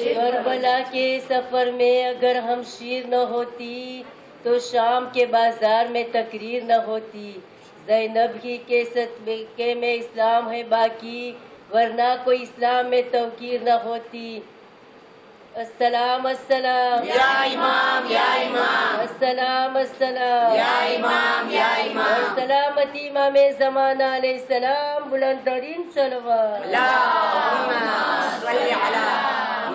کربلا کے سفر میں اگر ہم شیر نہ ہوتی تو شام کے بازار میں تقریر نہ ہوتی. زینب ہی کے صدقے میں اسلام ہے باقی، ورنہ کوئی اسلام میں توقیر نہ ہوتی. السلام السلام یا امام یا امام، السلام السلام یا امام یا امام، اور سلامتی امام زمانہ علیہ السلام. بلند ترین صلوات. اللہم صلی علی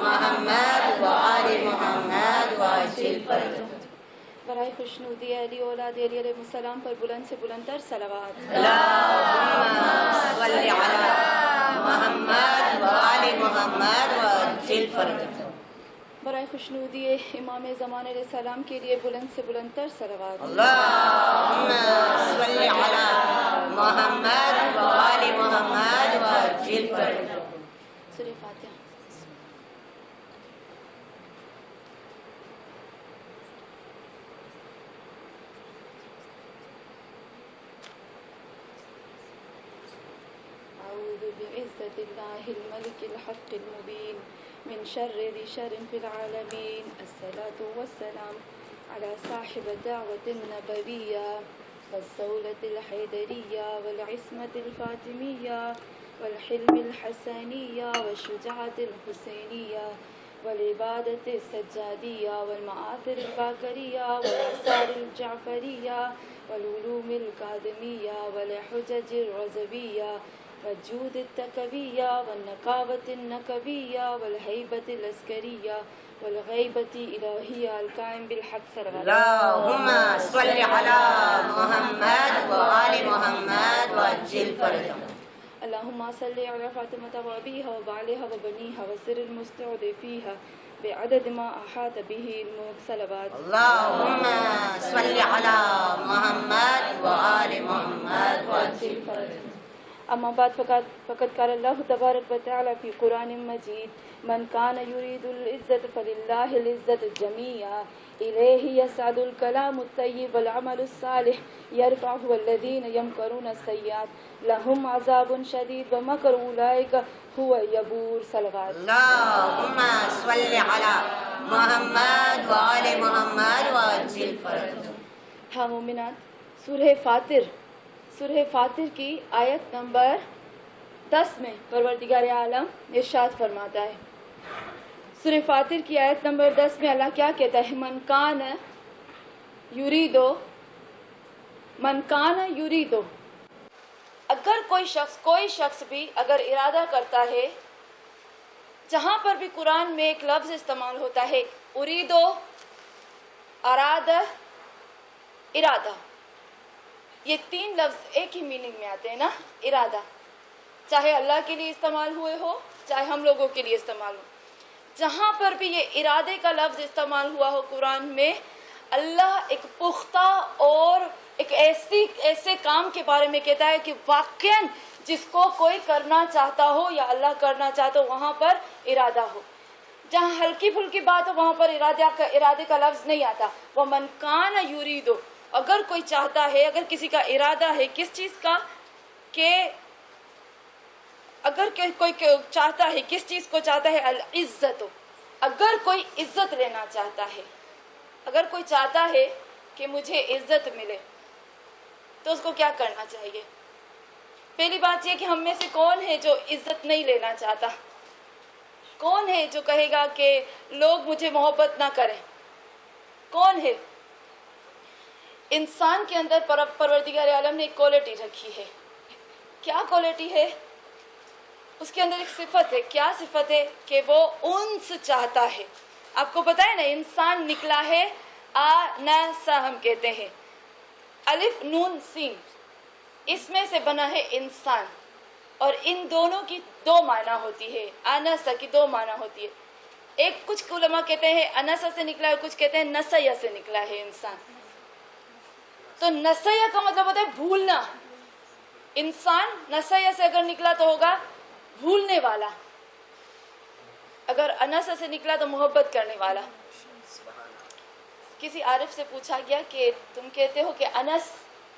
محمد و آل محمد و عجل فرجهم. برائے خوشنودی علی اولاد علی علیہ السلام پر بلند سے بلند تر صلوات. اللہم صلی علی محمد و آل محمد و عجل فرجهم. برائے خوشنودی امام زمان علیہ السلام کے لیے بلند سے بلند تر صلوات. اللہم صلی علی محمد و آل محمد و عجل فرجهم. سورہ فاتحہ. أعوذ بعزة الله الملك الحق المبين من شر ذي شر في العالمين. الصلاة والسلام على صاحب الدعوة النبوية والصولة الحيدرية والعصمة الفاطمية والحلم الحسنية والشجاعة الحسينية والعبادة السجادية والمآثر الباكرية والآثار الجعفرية والعلوم الكاظمية والحجج الرزبية والجود التكبية والنقاوة النكبية والهيبة العسكرية والغيبة إلهية القائم بالحق. اللہم صلی علی محمد و آل محمد و عجل فرجهم. اللهم صل على فاطمة وأبيها وبعلها وبنيها وسر المستضعفيها بعدد ما أحاط به الملك. صلوات. اللہم صلی علی محمد و آل محمد و عجل فرجهم. اما بعد فقد قال الله تبارك وتعالى في قرآن مجيد: من كان يريد العزة فلله العزة جميعا إليه يسعد الكلام الطيب والعمل الصالح يرفعه والذين يمكرون السيئات لهم عذاب شديد ومكر أولئك هو يبور. صلوات. اللہم صلی علی محمد و آل محمد و عجل فرجهم. ہاں مومنات، سورہ فاتر کی آیت نمبر 10 میں پروردگار عالم ارشاد فرماتا ہے. سورہ فاتر کی آیت نمبر 10 میں اللہ کیا کہتا ہے؟ من کان یریدو. اگر کوئی شخص بھی اگر ارادہ کرتا ہے، جہاں پر بھی قرآن میں ایک لفظ استعمال ہوتا ہے اریدو، ارادہ، ارادہ، یہ تین لفظ ایک ہی میننگ میں آتے ہیں نا. ارادہ چاہے اللہ کے لیے استعمال ہوئے ہو چاہے ہم لوگوں کے لیے استعمال ہو، جہاں پر بھی یہ ارادے کا لفظ استعمال ہوا ہو قرآن میں، اللہ ایک پختہ اور ایک ایسے کام کے بارے میں کہتا ہے کہ واقعاً جس کو کوئی کرنا چاہتا ہو یا اللہ کرنا چاہتا ہو وہاں پر ارادہ ہو. جہاں ہلکی پھلکی بات ہو وہاں پر ارادے کا لفظ نہیں آتا. وَمَنْ كَانَ يُرِيدُ، اگر کوئی چاہتا ہے، اگر کسی کا ارادہ ہے کس چیز کا، کہ اگر کوئی چاہتا ہے، کس چیز کو چاہتا ہے؟ العزت. اگر کوئی عزت لینا چاہتا ہے، اگر کوئی چاہتا ہے کہ مجھے عزت ملے تو اس کو کیا کرنا چاہیے؟ پہلی بات یہ کہ ہم میں سے کون ہے جو عزت نہیں لینا چاہتا؟ کون ہے جو کہے گا کہ لوگ مجھے محبت نہ کریں؟ کون ہے؟ انسان کے اندر پروردگار عالم نے ایک کوالٹی رکھی ہے. کیا کوالٹی ہے؟ اس کے اندر ایک صفت ہے. کیا صفت ہے؟ کہ وہ انس چاہتا ہے. آپ کو پتہ ہے نا، انسان نکلا ہے آنسا ہم کہتے ہیں، الف نون سین، اس میں سے بنا ہے انسان، اور ان دونوں کی دو معنی ہوتی ہے. آنسا کی دو معنی ہوتی ہے. ایک کچھ علماء کہتے ہیں انسا سے نکلا ہے، کچھ کہتے ہیں نسیا سے نکلا ہے انسان. تو نسیا کا مطلب ہوتا ہے بھولنا. انسان نسیا سے اگر نکلا تو ہوگا بھولنے والا، اگر انسا سے نکلا تو محبت کرنے والا. کسی عارف سے پوچھا گیا کہ تم کہتے ہو کہ انس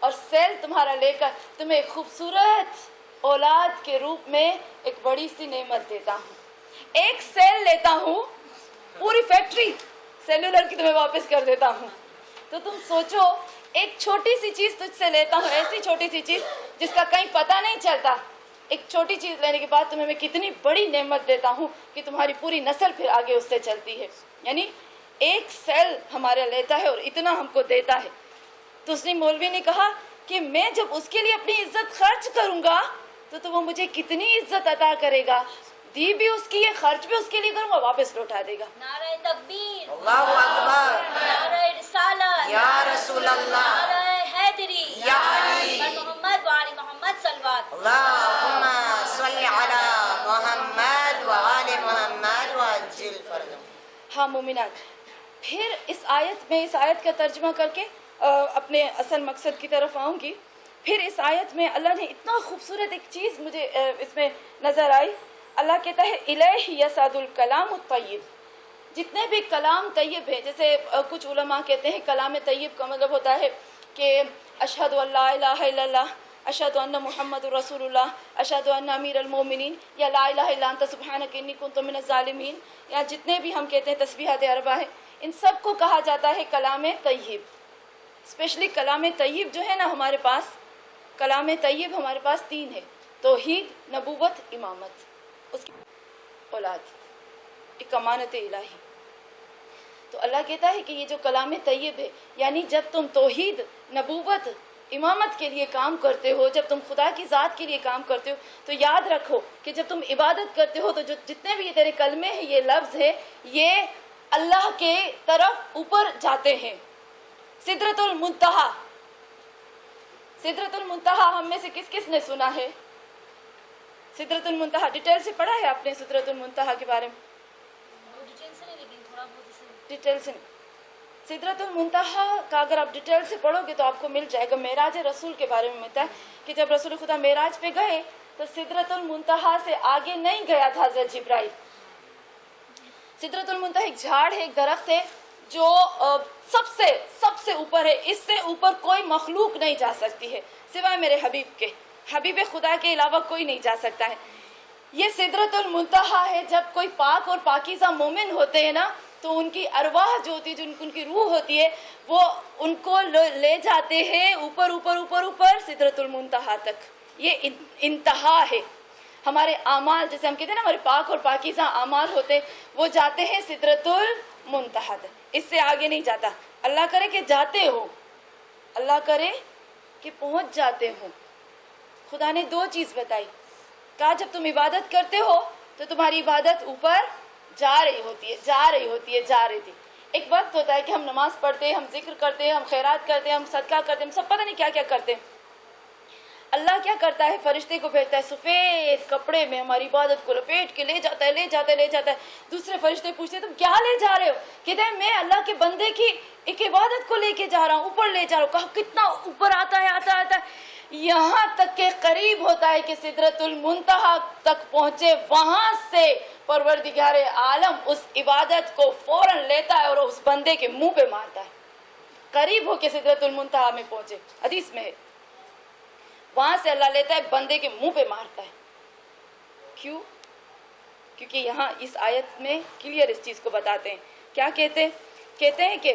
اور سیل تمہارا لے کر تمہیں خوبصورت اولاد کے روپ میں ایک بڑی سی نعمت دیتا ہوں. ایک سیل لیتا ہوں، پوری فیکٹری سیلولر کی تمہیں واپس کر دیتا ہوں. تو تم سوچو، ایک چھوٹی سی چیز تجھ سے لیتا ہوں، ایسی چھوٹی سی چیز جس کا کہیں پتہ نہیں چلتا. ایک چھوٹی چیز لینے کے بعد تمہیں میں کتنی بڑی نعمت دیتا ہوں کہ تمہاری پوری نسل پھر آگے اس سے چلتی ہے. یعنی ایک سیل ہمارا لیتا ہے اور اتنا ہم کو دیتا ہے. تو اس نے مولوی نے کہا کہ میں جب اس کے لیے اپنی عزت خرچ کروں گا تو وہ مجھے کتنی عزت عطا کرے گا. دی بھی اس کی ہے، خرچ بھی اس کے لیے کروں گا، واپس لوٹا دے گا. نعرہ تکبیر، اللہ اکبر، نعرہ رسالت، یا رسول اللہ، نعرہ حیدری، یا علی، محمد و آل محمد صلوات، اللہم صلی علی محمد و آل محمد وعجل فرجهم. ہاں مومنات، پھر اس آیت کا ترجمہ کر کے اپنے اصل مقصد کی طرف آؤں گی. پھر اس آیت میں اللہ نے اتنا خوبصورت ایک چیز مجھے اس میں نظر آئی. اللہ کہتا ہے الیہ یصعد الکلام الطیب. جتنے بھی کلام طیب ہیں، جیسے کچھ علماء کہتے ہیں کلام طیب کا مطلب ہوتا ہے کہ اشہد ان لا الہ الا اللہ، اشہد ان محمد رسول اللہ، اشہد ان امیر المومنین، یا لا الہ الا انت سبحانک انی کنت من الظالمین، یا جتنے بھی ہم کہتے ہیں تسبیحات اربعہ ہیں، ان سب کو کہا جاتا ہے کلام طیب. اسپیشلی کلام طیب جو ہے نا، ہمارے پاس کلام طیب ہمارے پاس 3 ہے: توحید، نبوت، امامت، اس کی اولاد، ایک امانت الہی. تو اللہ کہتا ہے کہ یہ جو کلام طیب ہے، یعنی جب تم توحید، نبوت، امامت کے لیے کام کرتے ہو، جب تم خدا کی ذات کے لیے کام کرتے ہو، تو یاد رکھو کہ جب تم عبادت کرتے ہو تو جتنے بھی یہ تیرے کلمے ہیں، یہ لفظ ہے، یہ اللہ کے طرف اوپر جاتے ہیں. سدرۃ المنتہا، سدرۃ المنتہا ہم میں سے کس کس نے سنا ہے؟ سدرۃ المنتہا ڈیٹیل سے پڑھا ہے آپ نے سدرۃ المنتہا کے بارے میں؟ ڈیٹیل سے. سدرۃ المنتہا کا اگر آپ ڈیٹیل سے پڑھو گے تو آپ کو مل جائے گا. معراج رسول کے بارے میں ملتا ہے کہ جب رسول خدا معراج پہ گئے تو سدرۃ المنتہا سے آگے نہیں گیا تھا حضرت جبرائیل. سدرۃ المنتہا ایک جھاڑ ہے، ایک درخت ہے جو سب سے اوپر ہے. اس سے اوپر کوئی مخلوق نہیں جا سکتی ہے سوائے میرے حبیب کے. حبیب خدا کے علاوہ کوئی نہیں جا سکتا ہے. یہ سدرۃ المنتہا ہے. جب کوئی پاک اور پاکیزہ مومن ہوتے ہیں نا، تو ان کی ارواح جو ہوتی ہے، جو ان کی روح ہوتی ہے، وہ ان کو لے جاتے ہیں اوپر اوپر اوپر اوپر سدرۃ المنتہا تک. یہ انتہا ہے. ہمارے اعمال، جیسے ہم کہتے ہیں نا ہمارے پاک اور پاکیزہ اعمال ہوتے، وہ جاتے ہیں سدرۃ المنتہا تک. اس سے آگے نہیں جاتا. اللہ کرے کہ جاتے ہو، اللہ کرے کہ پہنچ جاتے ہو. خدا نے 2 چیز بتائی. کہا جب تم عبادت کرتے ہو تو تمہاری عبادت اوپر جا رہی ہوتی ہے. ایک وقت ہوتا ہے کہ ہم نماز پڑھتے ہیں، ہم ذکر کرتے ہیں، ہم خیرات کرتے ہیں، ہم صدقہ کرتے ہیں، ہم سب پتہ نہیں کیا کیا کرتے ہیں. اللہ کیا کرتا ہے؟ فرشتے کو بھیجتا ہے، سفید کپڑے میں ہماری عبادت کو لپیٹ کے لے جاتا ہے. دوسرے فرشتے پوچھتے ہیں تم کیا لے جا رہے ہو؟ کہتے ہیں میں اللہ کے بندے کی ایک عبادت کو لے کے جا رہا ہوں، اوپر لے جا رہا ہوں. کہا کتنا اوپر آتا ہے، یہاں تک کہ قریب ہوتا ہے کہ سدرۃ المنتہا تک پہنچے. وہاں سے پروردگار عالم اس عبادت کو فوراً لیتا ہے اور اس بندے کے منہ پہ مارتا ہے. قریب ہو کے سدرۃ المنتہا میں پہنچے، حدیث میں ہے. وہاں سے اللہ لیتا ہے، بندے کے منہ پہ مارتا ہے. کیوں؟ کیونکہ یہاں اس آیت میں کلیئر اس چیز کو بتاتے ہیں. کیا کہتے ہیں کہ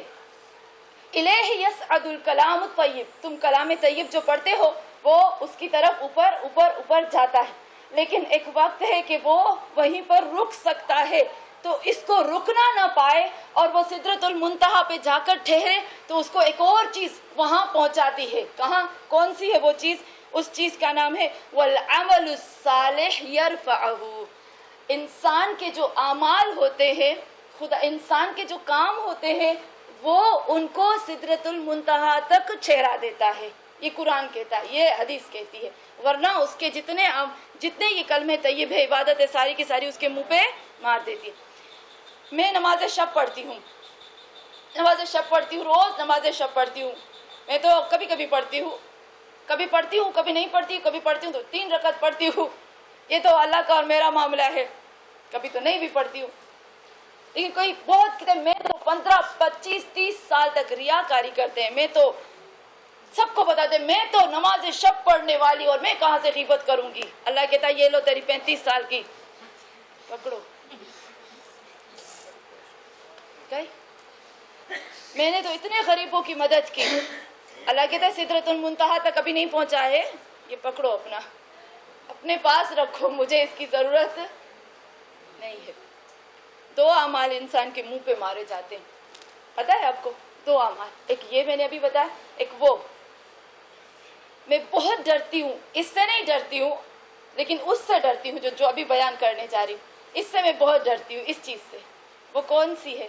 الیہ یصعد الکلام الطیب. تم کلام طیب جو پڑھتے ہو وہ اس کی طرف اوپر جاتا ہے، لیکن ایک وقت ہے کہ وہ وہیں پر رک سکتا ہے. تو اس کو رکنا نہ پائے اور وہ سدرۃ المنتہا پہ جا کر ٹھہرے تو اس کو ایک اور چیز وہاں پہنچاتی ہے. کہاں؟ کون سی ہے وہ چیز؟ اس چیز کا نام ہے والعمل الصالح یرفعہ. انسان کے جو اعمال ہوتے ہیں، انسان کے جو کام ہوتے ہیں، وہ ان کو سدرۃ المنتہا تک ٹھہرا دیتا ہے. یہ قرآن کہتا ہے، یہ حدیث کہتی ہے. ورنہ اس کے جتنے یہ کلمے طیب ہے، عبادت ہے، ساری کی ساری اس کے منہ پہ مار دیتی ہے. میں نماز شب پڑھتی ہوں، روز نماز شب پڑھتی ہوں. میں تو کبھی پڑھتی ہوں، کبھی نہیں پڑھتی. کبھی پڑھتی ہوں تو 3 رکعت پڑھتی ہوں. یہ تو اللہ کا اور میرا معاملہ ہے. کبھی تو نہیں بھی پڑھتی ہوں. لیکن کوئی بہت کہتے ہیں میں تو 15 25 30 سال تک ریاکاری کرتے ہیں. میں تو سب کو بتا دے میں تو نماز شب پڑھنے والی اور میں کہاں سے غیبت کروں گی. اللہ کہتا ہے یہ لو تیری 35 سال کی پکڑو گئی. میں نے تو اتنے غریبوں کی مدد کی. اللہ کہتا ہے سدرۃ المنتہا تک ابھی نہیں پہنچا ہے, یہ پکڑو اپنے پاس رکھو, مجھے اس کی ضرورت نہیں ہے. 2 اعمال انسان کے منہ پہ مارے جاتے ہیں, پتا ہے آپ کو؟ 2 اعمال, ایک یہ میں نے ابھی بتایا, ایک وہ. میں بہت ڈرتی ہوں, اس سے نہیں ڈرتی ہوں لیکن اس سے ڈرتی ہوں جو ابھی بیان کرنے جا رہی ہوں. اس سے میں بہت ڈرتی ہوں, اس چیز سے. وہ کون سی ہے؟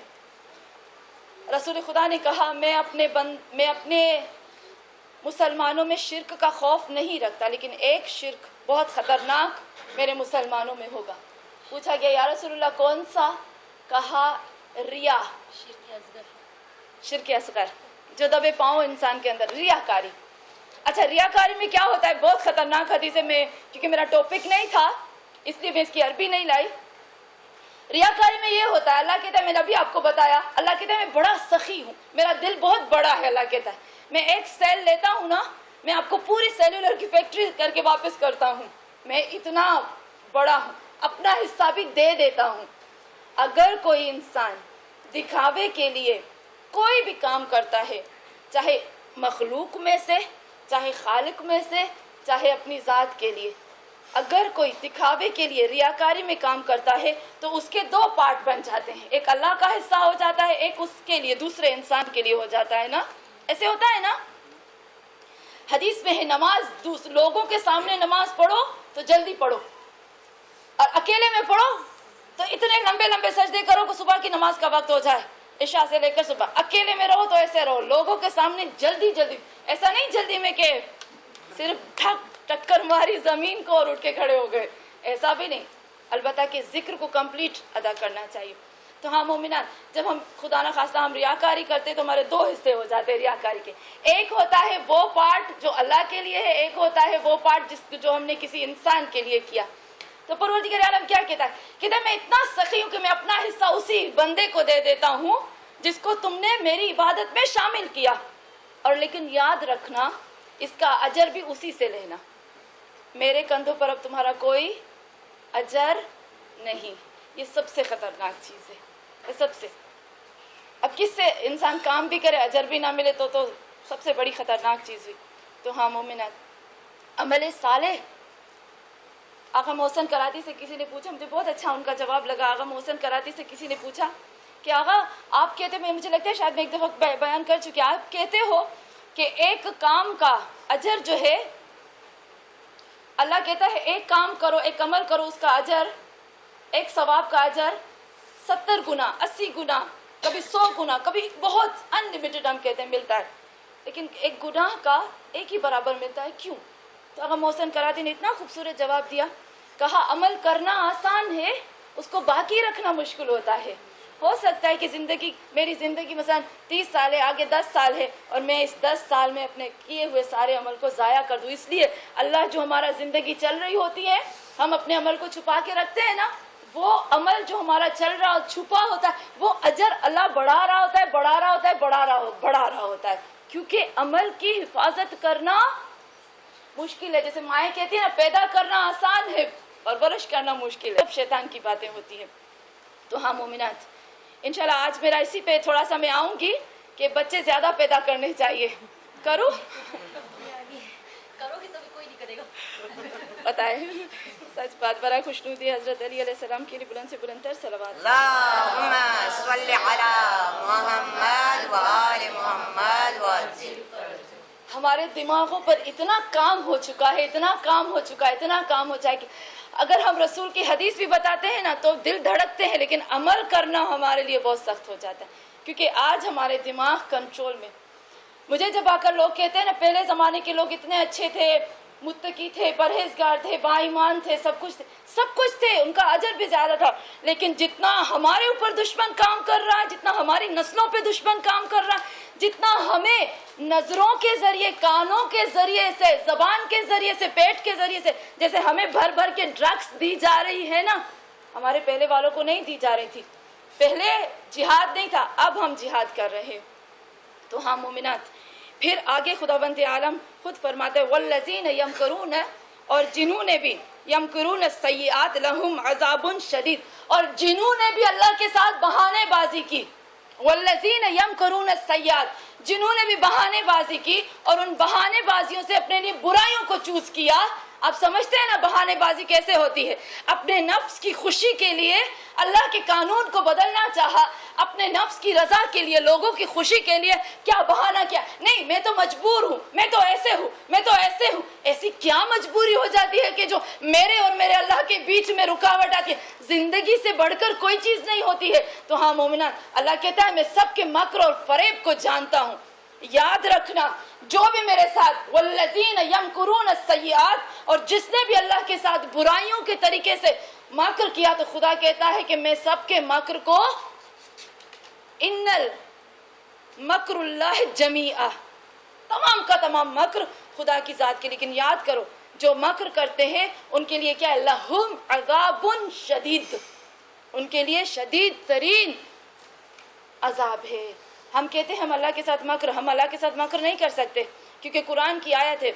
رسول خدا نے کہا میں اپنے مسلمانوں میں شرک کا خوف نہیں رکھتا, لیکن ایک شرک بہت خطرناک میرے مسلمانوں میں ہوگا. پوچھا گیا یا رسول اللہ کون سا؟ کہا ریا, شرک اصغر, جو دبے پاؤں انسان کے اندر, ریاکاری. اچھا ریاکاری میں کیا ہوتا ہے؟ بہت خطرناک حدیث ہے. میں کیونکہ میرا ٹاپک نہیں تھا اس لیے میں اس کی عربی نہیں لائی. ریاکاری میں یہ ہوتا ہے, اللہ کہتا ہے میں نے ابھی آپ کو بتایا, اللہ کہتا ہے میں بڑا سخی ہوں, میرا دل بہت بڑا ہے. اللہ کہتا ہے میں ایک سیل لیتا ہوں نا, میں آپ کو پوری سیلولر کی فیکٹری کر کے واپس کرتا ہوں. میں اتنا بڑا ہوں, اپنا حصہ بھی دے دیتا ہوں. اگر کوئی انسان دکھاوے کے لیے کوئی بھی کام کرتا ہے, چاہے مخلوق میں سے, چاہے خالق میں سے, چاہے اپنی ذات کے لیے, اگر کوئی دکھاوے کے لیے ریاکاری میں کام کرتا ہے تو اس کے 2 پارٹ بن جاتے ہیں. ایک اللہ کا حصہ ہو جاتا ہے, ایک اس کے لیے دوسرے انسان کے لیے ہو جاتا ہے نا. ایسے ہوتا ہے نا. حدیث میں ہے نماز لوگوں کے سامنے نماز پڑھو تو جلدی پڑھو, اور اکیلے میں پڑھو تو اتنے لمبے لمبے سجدے کرو کہ صبح کی نماز کا وقت ہو جائے, عشاء سے لے کر صبح. اکیلے میں رہو تو ایسے رہو, لوگوں کے سامنے جلدی جلدی. ایسا نہیں جلدی میں کہ صرف ٹکر ماری زمین کو اور اٹھ کے کھڑے ہو گئے, ایسا بھی نہیں. البتہ کہ ذکر کو کمپلیٹ ادا کرنا چاہیے. تو ہاں مومنان, جب ہم خدا نہ خواستہ ہم ریاکاری کرتے تو ہمارے 2 حصے ہو جاتے ہیں ریاکاری کے. ایک ہوتا ہے وہ پارٹ جو اللہ کے لیے ہے, ایک ہوتا ہے وہ پارٹ جو ہم نے کسی انسان کے لیے کیا. تو پروردگار عالم کیا کہتا ہے؟ کہتا ہے میں اتنا سخی ہوں کہ میں اپنا حصہ اسی بندے کو دے دیتا ہوں جس کو تم نے میری عبادت میں شامل کیا, اور لیکن یاد رکھنا اس کا اجر بھی اسی سے لینا. میرے کندھوں پر اب تمہارا کوئی اجر نہیں. یہ سب سے خطرناک چیز ہے, یہ سب سے. اب کس سے انسان کام بھی کرے اجر بھی نہ ملے تو سب سے بڑی خطرناک چیز ہوئی. تو ہاں مومنات, عمل صالح. آقا محسن کراتی سے کسی نے پوچھا, مجھے بہت اچھا ان کا جواب لگا. آقا محسن کراتی سے کسی نے پوچھا کہ آقا آپ کہتے, مجھے لگتا ہے شاید میں ایک دفعہ بیان کر چکی, آپ کہتے ہو کہ ایک کام کا اجر جو ہے, اللہ کہتا ہے ایک کام کرو, ایک عمل کرو, اس کا اجر, ایک ثواب کا اجر 70 گنا, 80 گنا, کبھی 100 گنا, کبھی بہت انلمیٹڈ ہم کہتے ہیں ملتا ہے, لیکن ایک گناہ کا ایک ہی برابر ملتا ہے. کیوں؟ تو آقا محسن کراتی نے اتنا خوبصورت جواب دیا, کہا عمل کرنا آسان ہے, اس کو باقی رکھنا مشکل ہوتا ہے. ہو سکتا ہے کہ میری زندگی مثلا 30 سال ہے, آگے 10 سال ہے, اور میں اس 10 سال میں اپنے کیے ہوئے سارے عمل کو ضائع کر دوں. اس لیے اللہ جو ہمارا زندگی چل رہی ہوتی ہے, ہم اپنے عمل کو چھپا کے رکھتے ہیں نا, وہ عمل جو ہمارا چل رہا چھپا ہوتا ہے, وہ اجر اللہ بڑھا رہا ہوتا ہے, بڑھا رہا ہوتا ہے, بڑھا رہا ہوتا ہے. کیونکہ عمل کی حفاظت کرنا مشکل ہے. جیسے مائیں کہتی ہیں نا, پیدا کرنا آسان ہے اور برش کرنا مشکل ہے. اب شیطان کی باتیں ہوتی ہیں. تو ہاں مومنات, انشاءاللہ آج میرا اسی پہ تھوڑا سا میں آؤں گی کہ بچے زیادہ پیدا کرنے چاہیے. کروں کرو گے تو کوئی نہیں کرے گا. بتائے سچ بات. برائے خوشنودی حضرت علی علیہ السلام کے لیے بلند سے بلند تر صلوات. اللہم صلی علی محمد و آل محمد وسلم. ہمارے دماغوں پر اتنا کام ہو چکا ہے, اتنا کام ہو چکا ہے, اتنا کام ہو جائے کہ اگر ہم رسول کی حدیث بھی بتاتے ہیں نا تو دل دھڑکتے ہیں, لیکن عمل کرنا ہمارے لیے بہت سخت ہو جاتا ہے. کیونکہ آج ہمارے دماغ کنٹرول میں. مجھے جب آ کر لوگ کہتے ہیں نا پہلے زمانے کے لوگ اتنے اچھے تھے, متقی تھے, پرہیزگار تھے, باایمان تھے, سب کچھ تھے, ان کا اجر بھی زیادہ تھا, لیکن جتنا ہمارے اوپر دشمن کام کر رہا ہے, جتنا ہماری نسلوں پہ دشمن کام کر رہا ہے, جتنا ہمیں نظروں کے ذریعے, کانوں کے ذریعے سے, زبان کے ذریعے سے, پیٹ کے ذریعے سے, جیسے ہمیں بھر بھر کے ڈرگس دی جا رہی ہے نا, ہمارے پہلے والوں کو نہیں دی جا رہی تھی. پہلے جہاد نہیں تھا, اب ہم جہاد کر رہے. تو ہاں مومنات, پھر آگے خداوند عالم خود فرماتے ہیں والذین یمکرون، اور جنہوں نے بھی یمکرون السیئات لہم عذاب شدید، اور جنہوں نے بھی اللہ کے ساتھ بہانے بازی کی، والذین یمکرون السیئات، جنہوں نے بھی بہانے بازی کی اور ان بہانے بازیوں سے اپنے لیے برائیوں کو چوز کیا. آپ سمجھتے ہیں نا بہانے بازی کیسے ہوتی ہے؟ اپنے نفس کی خوشی کے لیے اللہ کے قانون کو بدلنا چاہا، اپنے نفس کی رضا کے لیے، لوگوں کی خوشی کے لیے کیا بہانہ کیا؟ نہیں میں تو مجبور ہوں، میں تو ایسے ہوں، میں تو ایسے ہوں. ایسی کیا مجبوری ہو جاتی ہے کہ جو میرے اور میرے اللہ کے بیچ میں رکاوٹ آتی ہے؟ زندگی سے بڑھ کر کوئی چیز نہیں ہوتی ہے. تو ہاں مومنان، اللہ کہتا ہے میں سب کے مکر اور فریب کو جانتا ہوں. یاد رکھنا جو بھی میرے ساتھ والذین یمکرون السیئات، اور جس نے بھی اللہ کے ساتھ برائیوں کے طریقے سے مکر کیا، تو خدا کہتا ہے کہ میں سب کے مکر کو ان المکر اللہ جمیعا، تمام کا تمام مکر خدا کی ذات کے. لیکن یاد کرو جو مکر کرتے ہیں ان کے لیے کیا ہے؟ لہم عذاب شدید، ان کے لیے شدید ترین عذاب ہے. ہم کہتے ہیں ہم اللہ کے ساتھ مکر، ہم اللہ کے ساتھ مکر نہیں کر سکتے، کیونکہ قرآن کی آیت ہے،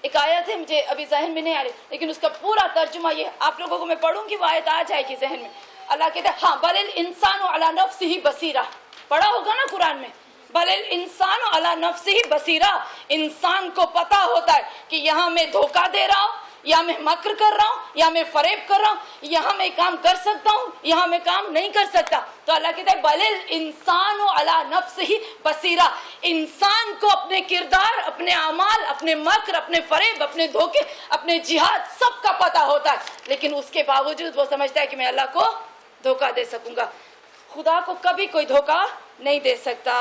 ایک آیت ہے مجھے ابھی ذہن میں نہیں آ رہی، لیکن اس کا پورا ترجمہ یہ آپ لوگوں کو میں پڑھوں گی، وہ آیت آ جائے گی ذہن میں. اللہ کہتے ہیں ہاں بل الانسان علی نفسہ بصیرہ، پڑھا ہوگا نا قرآن میں، بل الانسان علی نفسہ بصیرہ، انسان کو پتا ہوتا ہے کہ یہاں میں دھوکہ دے رہا ہوں، یا میں مکر کر رہا ہوں، یا میں فریب کر رہا ہوں، یہاں میں کام کر سکتا ہوں، یہاں میں کام نہیں کر سکتا. تو اللہ کہتا ہے بل الانسان علی نفسہ بصیرہ، انسان کو اپنے کردار، اپنے اعمال، اپنے مکر، اپنے فریب، اپنے دھوکے، اپنے جہاد سب کا پتہ ہوتا ہے، لیکن اس کے باوجود وہ سمجھتا ہے کہ میں اللہ کو دھوکہ دے سکوں گا. خدا کو کبھی کوئی دھوکہ نہیں دے سکتا.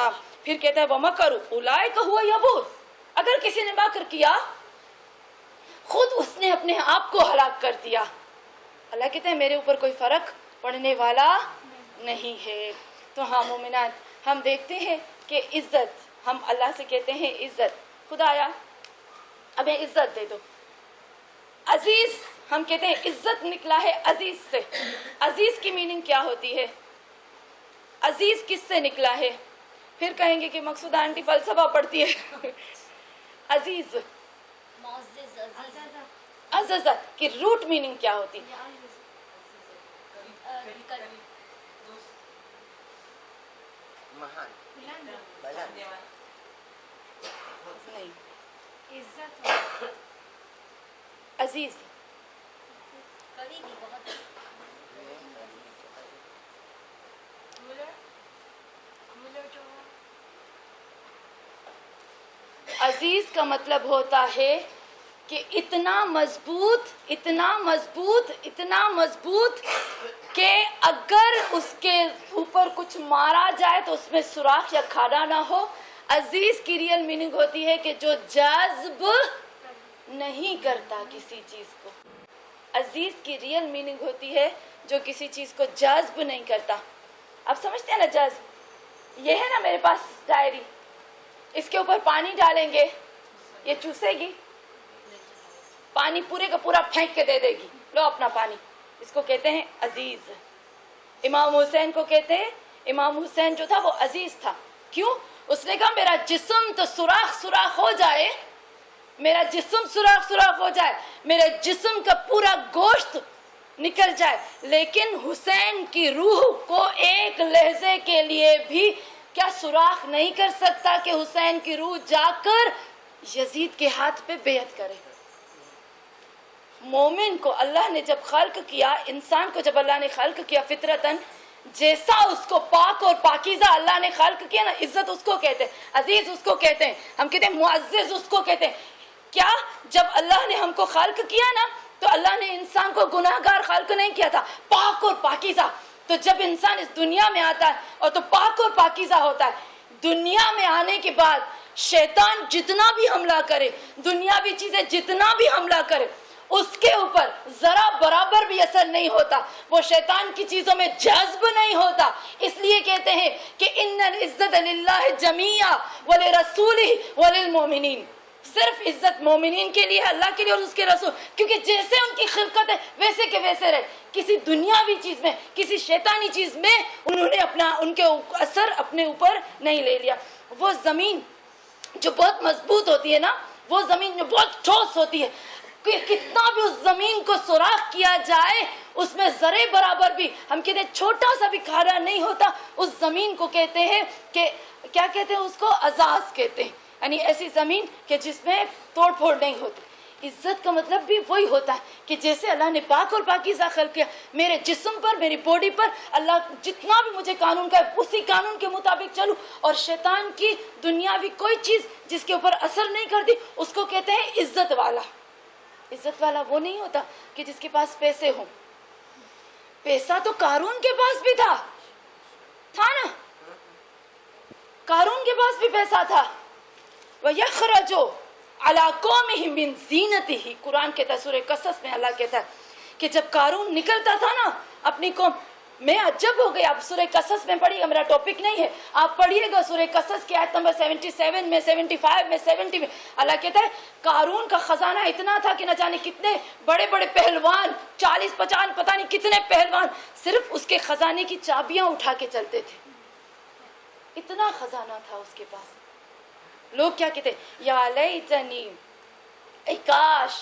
پھر کہتا ہے وَمَكَرُوا أُولَٰئِكَ هُوَ يَبُورُ، اگر کسی نے مکر کیا خود اس نے اپنے آپ کو ہلاک کر دیا. اللہ کہتے ہیں میرے اوپر کوئی فرق پڑنے والا نہیں ہے. تو ہاں مومنات، ہم دیکھتے ہیں کہ عزت، ہم اللہ سے کہتے ہیں عزت، خدایا ہمیں عزت دے دو. عزیز، ہم کہتے ہیں عزت نکلا ہے عزیز سے. عزیز کی میننگ کیا ہوتی ہے؟ عزیز کس سے نکلا ہے؟ پھر کہیں گے کہ مقصود آنٹی فلسفہ پڑھتی ہے. عزیز، عزت کی روٹ میننگ کیا ہوتی؟ نہیں، عزیز عزیز کا مطلب ہوتا ہے کہ اتنا مضبوط، اتنا مضبوط، اتنا مضبوط کہ اگر اس کے اوپر کچھ مارا جائے تو اس میں سوراخ یا کھانا نہ ہو. عزیز کی ریئل میننگ ہوتی ہے کہ جو جذب نہیں کرتا کسی چیز کو. عزیز کی ریئل میننگ ہوتی ہے جو کسی چیز کو جذب نہیں کرتا. آپ سمجھتے ہیں نا جذب؟ یہ ہے نا میرے پاس ڈائری، اس کے اوپر پانی ڈالیں گے، یہ چوسے گی، پانی پورے کا پورا پھینک کے دے دے گی، لو اپنا پانی. اس کو کہتے ہیں عزیز. امام حسین کو کہتے ہیں، امام حسین جو تھا وہ عزیز تھا. کیوں؟ اس نے کہا میرا جسم تو سوراخ سوراخ ہو جائے، میرا جسم سوراخ سوراخ ہو جائے، میرے جسم کا پورا گوشت نکل جائے، لیکن حسین کی روح کو ایک لہجے کے لیے بھی کیا سوراخ نہیں کر سکتا کہ حسین کی روح جا کر یزید کے ہاتھ پہ بیعت کرے. مومن کو اللہ نے جب خلق کیا، انسان کو جب اللہ نے خلق کیا فطرتاً، جیسا اس کو پاک اور پاکیزہ اللہ نے خلق کیا نا، عزت اس کو کہتے ہیں، عزیز اس کو کہتے ہیں، ہم کہتے ہیں معزز اس کو کہتے ہیں. کیا جب اللہ نے ہم کو خلق کیا نا تو اللہ نے انسان کو گناہگار خلق نہیں کیا تھا، پاک اور پاکیزہ. تو جب انسان اس دنیا میں آتا ہے اور تو پاک اور پاکیزہ ہوتا ہے، دنیا میں آنے کے بعد شیطان جتنا بھی حملہ کرے، دنیاوی چیزیں جتنا بھی حملہ کرے، اس کے اوپر ذرا برابر بھی اثر نہیں ہوتا، وہ شیطان کی چیزوں میں جذب نہیں ہوتا. اس لیے کہتے ہیں کہ ان العزت للہ جمیعا ولرسولہ وللمؤمنین. صرف عزت مومنین کے لیے، اللہ کے لیے اور اس کے رسول، کیونکہ جیسے ان کی خلقت ہے ویسے کے ویسے رہے. کسی دنیاوی چیز میں، کسی شیطانی چیز میں انہوں نے ان کے اثر اپنے اوپر نہیں لے لیا. وہ زمین جو بہت مضبوط ہوتی ہے نا، وہ زمین جو بہت ٹھوس ہوتی ہے، کہ کتنا بھی اس زمین کو سوراخ کیا جائے اس میں ذرے برابر بھی، ہم کہتے ہیں چھوٹا سا بھی کھارا نہیں ہوتا، اس زمین کو کہتے ہیں کہ کیا کہتے ہیں اس کو؟ اعزاز کہتے ہیں، یعنی ایسی زمین کہ جس میں توڑ پھوڑ نہیں ہوتی۔ عزت کا مطلب بھی وہی ہوتا ہے کہ جیسے اللہ نے پاک اور پاکیزہ خلق کیا، میرے جسم پر، میری باڈی پر اللہ جتنا بھی مجھے قانون کا ہے اسی قانون کے مطابق چلوں، اور شیطان کی دنیاوی کوئی چیز جس کے اوپر اثر نہیں کرتی اس کو کہتے ہیں عزت والا۔ عزت والا وہ نہیں ہوتا کہ جس کے پاس پیسے ہوں۔ پیسہ تو قارون کے پاس بھی تھا نا، قارون کے پاس بھی پیسہ تھا۔ وَيَخْرَجُ عَلَىٰ قَوْمِهِ مِنْ زِينَتِهِ، قرآن کہتا ہے سورہ قصص میں، اللہ کہتا ہے کہ جب قارون نکلتا تھا نا اپنی قوم، میں عجب ہو گئی۔ آپ سورہ قصص میں پڑھیے گا، میرا ٹاپک نہیں ہے، آپ پڑھیے گا سورہ قصص کی آیت نمبر 77 میں، 75 میں، 70 میں، اللہ کہتا ہے قارون کا خزانہ اتنا تھا کہ نہ جانے کتنے بڑے بڑے پہلوان، 40-50 پتہ نہیں کتنے پہلوان صرف اس کے خزانے کی چابیاں اٹھا کے چلتے تھے، اتنا خزانہ تھا اس کے پاس۔ لوگ کیا کہتے ہیں؟ یا لیتنی، اے کاش،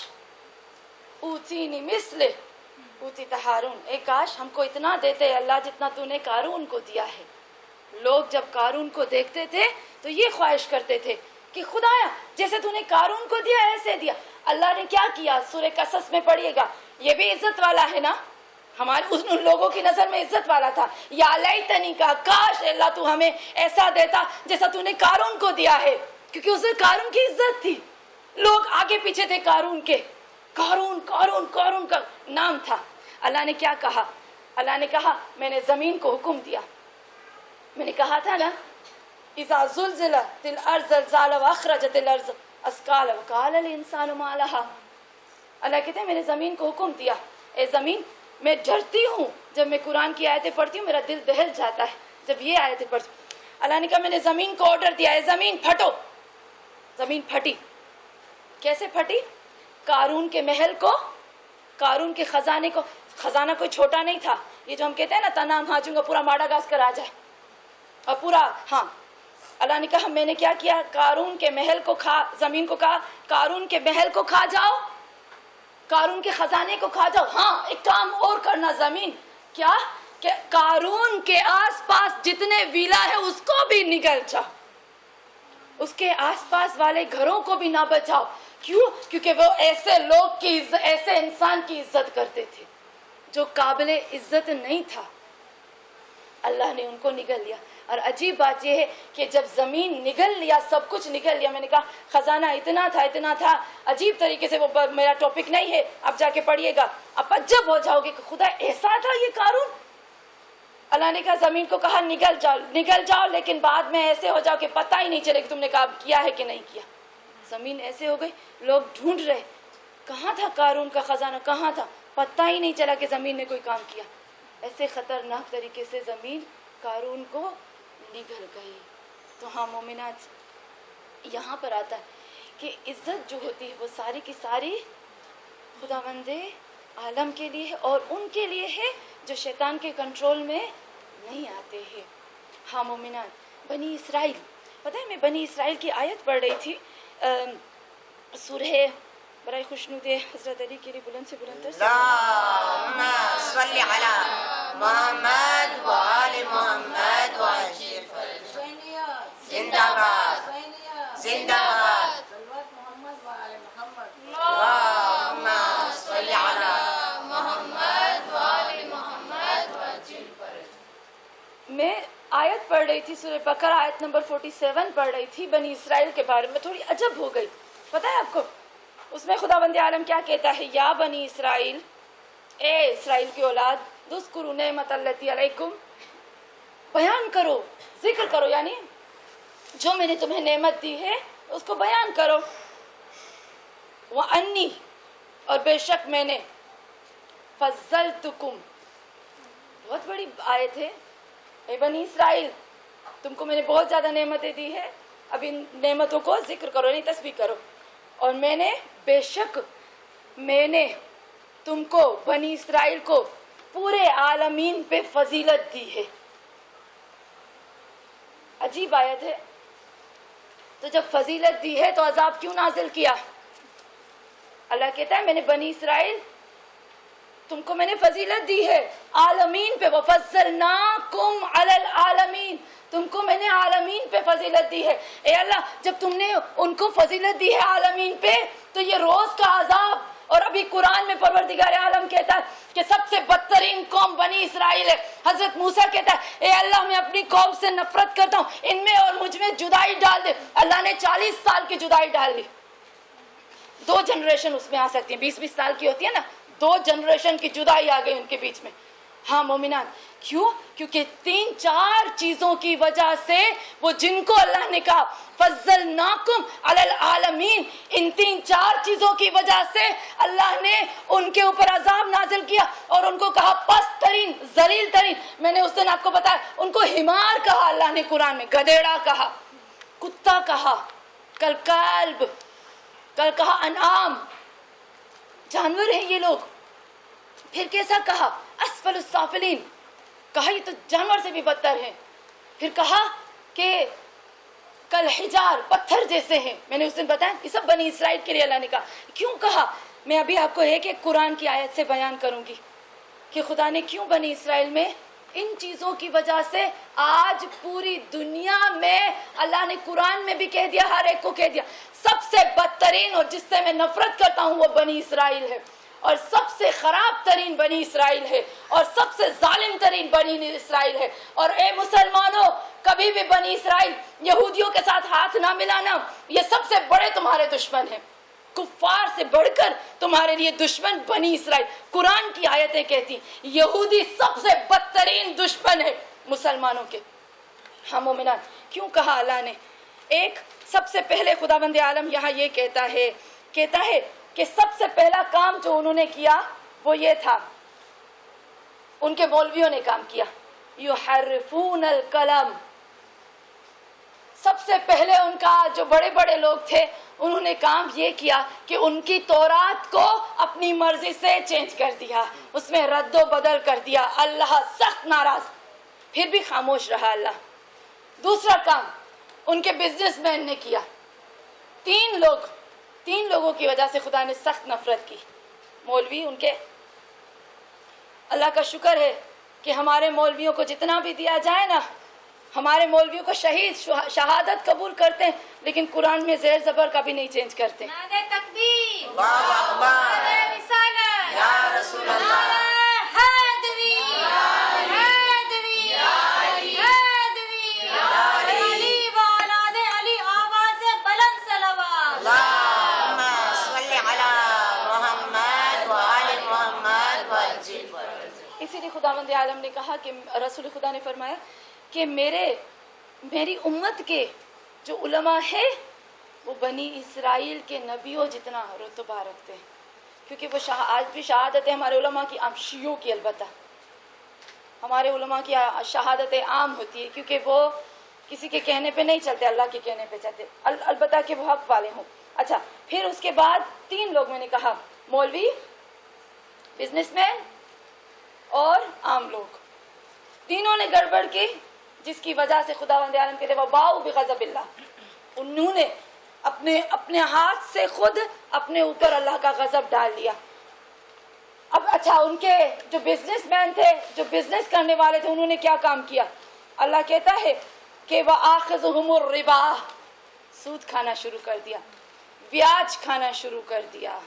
اوتینی مثل اوتیت ہارون، اے کاش ہم کو اتنا دیتے اللہ جتنا تو نے قارون کو دیا ہے۔ لوگ جب قارون کو دیکھتے تھے تو یہ خواہش کرتے تھے کہ خدایا جیسے تو نے قارون کو دیا ایسے دیا۔ اللہ نے کیا کیا؟ سورہ قصص میں پڑھیے گا، یہ بھی عزت والا ہے نا، ہمارے ان لوگوں کی نظر میں عزت والا تھا۔ یا لیتنی کا، کاش اللہ تو ہمیں ایسا دیتا جیسا تو نے قارون کو دیا ہے، کیونکہ اسے قارون کی عزت تھی، لوگ آگے پیچھے تھے قارون کے، قارون قارون قارون کا نام تھا۔ اللہ نے کیا کہا؟ اللہ نے کہا میں نے زمین کو حکم دیا، میں نے کہا تھا نا اذا زلزلت الارض زلزالها واخرجت الارض اثقالها وقال الانسان ما لها۔ اللہ کہتے ہیں میں نے زمین کو حکم دیا، اے زمین میں ڈرتی ہوں، جب میں قرآن کی آیتیں پڑھتی ہوں میرا دل دہل جاتا ہے جب یہ آیتیں پڑھتی ہوں۔ اللہ نے کہا میں نے زمین کو آرڈر دیا، اے زمین پھٹو۔ زمین پھٹی، کیسے پھٹی؟ قارون کے محل کو، قارون کے خزانے کو، خزانہ کوئی چھوٹا نہیں تھا، یہ جو ہم کہتے ہیں نا تنام ہاجوں کا پورا ماڈاگاسکر آ جائے اور پورا، ہاں اللہ نے کہا میں نے کیا کیا؟ قارون کے محل کو زمین کو کہا قارون کے محل کو کھا جاؤ، قارون کے خزانے کو کھا جاؤ۔ ہاں ایک کام اور کرنا زمین، کیا کہ قارون کے آس پاس جتنے ویلا ہے اس کو بھی نگل جاؤ، اس کے آس پاس والے گھروں کو بھی نہ بچاؤ۔ کیوں؟ کیونکہ وہ ایسے لوگ کی ایسے انسان کی عزت کرتے تھے جو قابل عزت نہیں تھا، اللہ نے ان کو نگل لیا۔ اور عجیب بات یہ ہے کہ جب زمین نگل لیا، سب کچھ نگل لیا، میں نے کہا خزانہ اتنا تھا، عجیب طریقے سے، وہ میرا ٹاپک نہیں ہے، آپ جا کے پڑھیے گا، آپ عجب ہو جاؤ گے کہ خدا ایسا تھا یہ قارون۔ اللہ نے کہا زمین کو کہا نگل جاؤ، لیکن بعد میں ایسے ہو جاؤ کہ پتہ ہی نہیں چلے کہ تم نے کہا کیا ہے کہ نہیں کیا۔ زمین ایسے ہو گئی، لوگ ڈھونڈ رہے کہاں تھا قارون کا خزانہ، کہاں تھا، پتہ ہی نہیں چلا کہ زمین نے کوئی کام کیا۔ ایسے خطرناک طریقے سے زمین قارون کو نگل گئی۔ تو ہاں مومنات، یہاں پر آتا ہے کہ عزت جو ہوتی ہے وہ ساری کی ساری خداوند عالم کے لیے ہے، اور ان کے لیے ہے جو شیطان کے کنٹرول میں نہیں آتے ہیں۔ ہاں مومنات، بنی اسرائیل، پتہ ہے میں بنی اسرائیل کی آیت پڑھ رہی تھی، سورہ برائے خوشنود حضرت علی کے لیے بلند سے بلند تر اللہم صلی علی محمد و آل محمد و عجل زندہ باد زندہ باد اللہم صلی علی محمد و آل محمد و عجل۔ میں آیت پڑھ رہی تھی سورہ بقرہ آیت نمبر 47 پڑھ رہی تھی بنی اسرائیل کے بارے میں، تھوڑی عجب ہو گئی۔ پتہ ہے آپ کو اس میں خداوند عالم کیا کہتا ہے؟ یا بنی اسرائیل، اے اسرائیل کی اولاد، اذکروا نعمت اللتی علیکم، بیان کرو، ذکر کرو، یعنی جو میں نے تمہیں نعمت دی ہے اس کو بیان کرو۔ وَأَنِّي، اور بے شک میں نے، فضلتکم، بہت بڑی آیت ہے، اے بنی اسرائیل تم کو میں نے بہت زیادہ نعمتیں دی ہے، اب ان نعمتوں کو ذکر کرو، نہیں تسبیح کرو۔ اور میں نے، بے شک میں نے تم کو، بنی اسرائیل کو پورے عالمین پہ فضیلت دی ہے۔ عجیب آیت ہے، تو جب فضیلت دی ہے تو عذاب کیوں نازل کیا؟ اللہ کہتا ہے میں نے بنی اسرائیل تم کو میں نے فضیلت دی ہے عالمین پہ، وَفَضَّلْنَاكُمْ عَلَى الْعَالَمِينَ، تم کو میں نے عالمین پہ فضیلت دی ہے۔ اے اللہ جب تم نے ان کو فضیلت دی ہے عالمین پہ تو یہ روز کا عذاب، اور ابھی قرآن میں پروردگار عالم کہتا ہے کہ سب سے بدترین قوم بنی اسرائیل ہے۔ حضرت موسیٰ کہتا ہے اے اللہ میں اپنی قوم سے نفرت کرتا ہوں، ان میں اور مجھ میں جدائی ڈال دے۔ اللہ نے 40 سال کی جدائی ڈال دی، 2 جنریشن اس میں آ سکتی ہیں، 20-20 سال کی ہوتی ہے نا، 2 جنریشن کی جدائی آ گئی ان کے بیچ میں۔ ہاں مومنان، کیوں؟ کیونکہ 3-4 چیزوں کی وجہ سے وہ جن کو اللہ نے کہا فضلناکم علی العالمین، ان 3-4 چیزوں کی وجہ سے اللہ نے ان کے اوپر عذاب نازل کیا اور ان کو کہا پست ترین، ذلیل ترین۔ میں نے اس دن آپ کو بتایا ان کو حمار کہا اللہ نے قرآن میں، گدھیڑا کہا، کتا کہا، کل کلب، کل کہا انعام، جانور ہیں یہ لوگ۔ پھر کیسا کہا؟ اسفل السافلین، کہا یہ تو جانور سے بھی بدتر ہیں۔ پھر کہا کہ کل حجار، پتھر جیسے ہیں۔ میں نے اس دن بتایا یہ سب بنی اسرائیل کے لیے اللہ نے کہا۔ کیوں کہا؟ میں ابھی آپ کو ایک قرآن کی آیت سے بیان کروں گی کہ خدا نے کیوں بنی اسرائیل میں ان چیزوں کی وجہ سے آج پوری دنیا میں اللہ نے قرآن میں بھی کہہ دیا، ہر ایک کو کہہ دیا سب سے بدترین اور جس سے میں نفرت کرتا ہوں وہ بنی اسرائیل ہے، اور سب سے خراب ترین بنی اسرائیل ہے، اور سب سے ظالم ترین بنی اسرائیل ہے۔ اور اے مسلمانوں، کبھی بھی بنی اسرائیل یہودیوں کے ساتھ ہاتھ نہ ملانا، یہ سب سے بڑے تمہارے دشمن ہیں، کفار سے بڑھ کر تمہارے لیے دشمن بنی اسرائیل۔ قرآن کی آیتیں کہتی یہودی سب سے بدترین دشمن ہے مسلمانوں کے۔ ہاں مومنان، کیوں کہا اللہ نے؟ ایک سب سے پہلے خداوند عالم یہاں یہ کہتا ہے کہ سب سے پہلا کام جو انہوں نے کیا وہ یہ تھا، ان کے مولویوں نے کام کیا، یحرفون الکلم۔ سب سے پہلے ان کا جو بڑے بڑے لوگ تھے انہوں نے کام یہ کیا کہ ان کی تورات کو اپنی مرضی سے چینج کر دیا، اس میں رد و بدل کر دیا۔ اللہ سخت ناراض، پھر بھی خاموش رہا اللہ۔ دوسرا کام ان کے بزنس مین نے کیا، 3 لوگوں کی وجہ سے خدا نے سخت نفرت کی، مولوی ان کے۔ اللہ کا شکر ہے کہ ہمارے مولویوں کو جتنا بھی دیا جائے نا، ہمارے مولویوں کو شہید شہادت قبول کرتے ہیں، لیکن قرآن میں زیر زبر کا بھی نہیں چینج کرتے۔ نعرہ تکبیر، اللہ اکبر، نعرہ رسالت، یا رسول اللہ، نعرہ حیدری، حیدری، حیدری، علی و اولاد علی، آواز بلند صلوات۔ اللہم صلی علی محمد و آل محمد و عجل فرج۔ اسی لیے خداوند عالم نے کہا کہ رسول خدا نے فرمایا کہ میری امت کے جو علماء ہیں وہ بنی اسرائیل کے نبیوں جتنا رتبہ رکھتے ہیں، کیونکہ وہ آج بھی شہادت ہے ہمارے علماء کی عام، شیعوں کی البتہ ہمارے علماء کی شہادت عام ہوتی ہے، کیونکہ وہ کسی کے کہنے پہ نہیں چلتے، اللہ کے کہنے پہ چلتے، البتہ کہ وہ حق والے ہوں۔ اچھا، پھر اس کے بعد 3 لوگ میں نے کہا، مولوی، بزنس مین اور عام لوگ، تینوں نے گڑبڑ کی، جس کی وجہ سے خداوند عالم کہتے ہیں وباؤ بغضب اللہ، انہوں نے اپنے ہاتھ سے خود اپنے اوپر اللہ کا غضب ڈال دیا۔ اب اچھا، ان کے جو بزنس مین تھے، جو بزنس کرنے والے تھے، انہوں نے کیا کام کیا؟ اللہ کہتا ہے کہ وَآخِذُهُمُ الرِّبَا، سود کھانا شروع کر دیا، بیاج کھانا شروع کر دیا،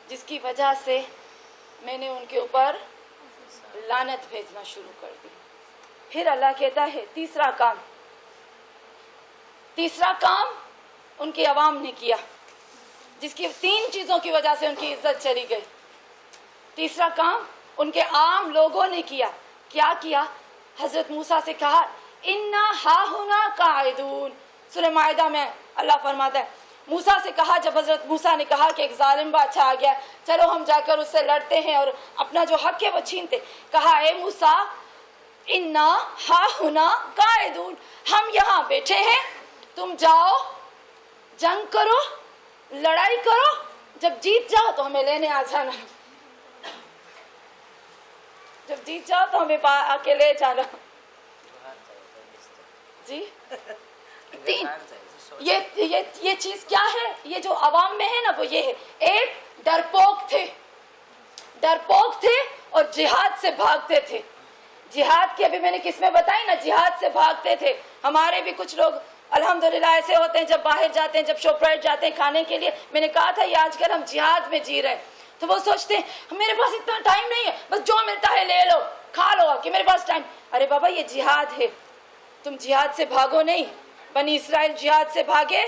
جس کی وجہ سے میں نے ان کے اوپر لعنت بھیجنا شروع کر دی۔ پھر اللہ کہتا ہے تیسرا کام ان کی عوام نے کیا، جس کی 3 چیزوں کی وجہ سے ان کی عزت چلی گئی۔ تیسرا کام ان کے عام لوگوں نے کیا۔ کیا کیا؟ حضرت موسیٰ سے کہا اِنَّا ہَاهُنَا قَاعِدُونَ، سورہ مائدہ میں اللہ فرماتا ہے، موسیٰ سے کہا، جب حضرت موسیٰ نے کہا کہ ایک ظالم بادشاہ آ گیا، چلو ہم جا کر اس سے لڑتے ہیں اور اپنا جو حق ہے وہ چھینتے، کہا اے موسیٰ اِنَّا ہَاهُنَا قَاعِدُونَ، ہم یہاں بیٹھے ہیں، تم جاؤ جنگ کرو، لڑائی کرو، جب جیت جاؤ تو ہمیں لینے آ جانا، جب جیت جاؤ تو ہمیں آ کے لے جانا۔ جی تین یہ چیز کیا ہے؟ یہ جو عوام میں ہے نا وہ یہ ہے، ایک ڈرپوک تھے اور جہاد سے بھاگتے تھے. جہاد کی ابھی میں نے کس میں بتائی نا، جہاد سے بھاگتے تھے. ہمارے بھی کچھ لوگ الحمدللہ ایسے ہوتے ہیں، جب باہر جاتے ہیں، جب شوپرائٹ جاتے ہیں کھانے کے لیے، میں نے کہا تھا یہ آج کل ہم جہاد میں جی رہے ہیں، تو وہ سوچتے ہیں میرے پاس اتنا ٹائم نہیں ہے، بس جو ملتا ہے لے لو کھا لو کہ میرے پاس ٹائم. ارے بابا یہ جہاد ہے، تم جہاد سے بھاگو نہیں. بنی اسرائیل جہاد سے بھاگے،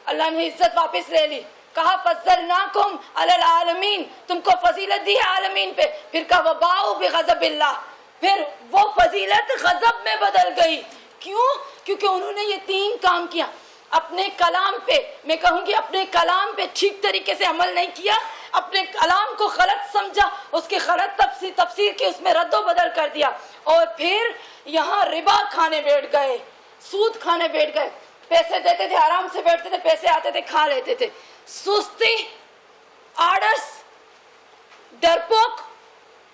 اللہ نے عزت واپس لے لی. کہا فضلناکم علی العالمین، تم کو فضیلت دی ہے عالمین پہ. پھر کہا وباؤ بغضب اللہ، پھر وہ فضیلت غضب میں بدل گئی. کیوں؟ کیونکہ انہوں نے یہ 3 کام کیا. اپنے کلام پہ، میں کہوں گی اپنے کلام پہ ٹھیک طریقے سے عمل نہیں کیا، اپنے کلام کو غلط سمجھا، اس کی غلط تفسیر کی، اس میں رد و بدل کر دیا، اور پھر یہاں ربا کھانے بیٹھ گئے، سود کھانے بیٹھ گئے. پیسے دیتے تھے، آرام سے بیٹھتے تھے، پیسے آتے تھے، کھا لیتے تھے. سستی، آڑس، ڈرپوک،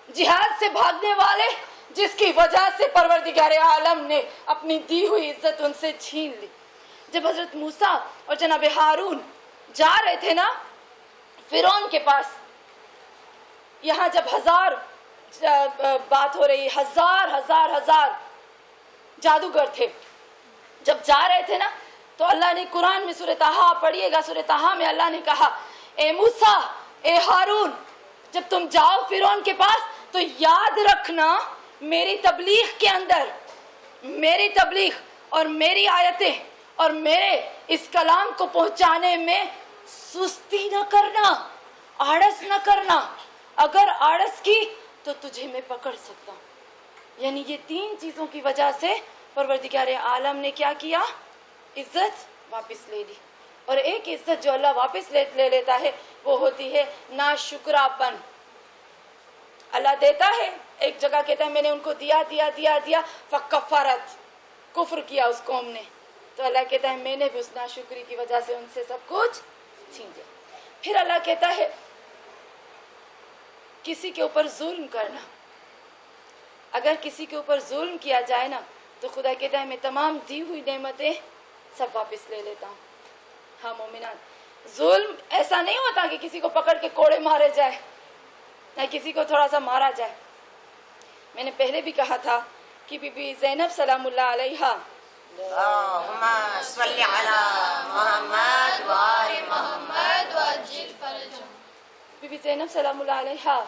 جہاد سے بھاگنے والے، جس کی وجہ سے پروردگار عالم نے اپنی دی ہوئی عزت ان سے چھین لی. جب حضرت موسیٰ اور جناب ہارون جا رہے تھے نا فرعون کے پاس، یہاں جب بات ہو رہی، ہزار جادوگر تھے، جب جا رہے تھے نا تو اللہ نے قرآن میں سورہ طٰہٰ پڑھیے گا، سورہ طٰہٰ میں اللہ نے کہا اے موسیٰ، اے ہارون، جب تم جاؤ فرعون کے پاس تو یاد رکھنا میری تبلیغ کے اندر، میری تبلیغ اور میری آیتیں اور میرے اس کلام کو پہنچانے میں سستی نہ کرنا، آڑس نہ کرنا. اگر آڑس کی تو تجھے میں پکڑ سکتا ہوں. یعنی یہ 3 چیزوں کی وجہ سے پروردگار عالم نے کیا کیا؟ عزت واپس لے لی. اور ایک عزت جو اللہ واپس لے لیتا ہے وہ ہوتی ہے ناشکراپن. اللہ دیتا ہے، ایک جگہ کہتا ہے میں نے ان کو دیا فکفرت، کفر کیا اس قوم نے، تو اللہ کہتا ہے میں نے بھی اس ناشکری کی وجہ سے ان سے سب کچھ چھین لیا. پھر اللہ کہتا ہے کسی کے اوپر ظلم کرنا، اگر کسی کے اوپر ظلم کیا جائے نا تو خدا کہتا ہے میں تمام دی ہوئی نعمتیں سب واپس لے لیتا ہوں. ہاں مومنان، ظلم ایسا نہیں ہوتا کہ کسی کو پکڑ کے کوڑے مارے جائے یا کسی کو تھوڑا سا مارا جائے. میں نے پہلے بھی کہا تھا کہ بی بی زینب سلام اللہ علیہا، اللہم صلی علی محمد و آل محمد وعجل فرجهم. بی بی زینب سلام اللہ علیہا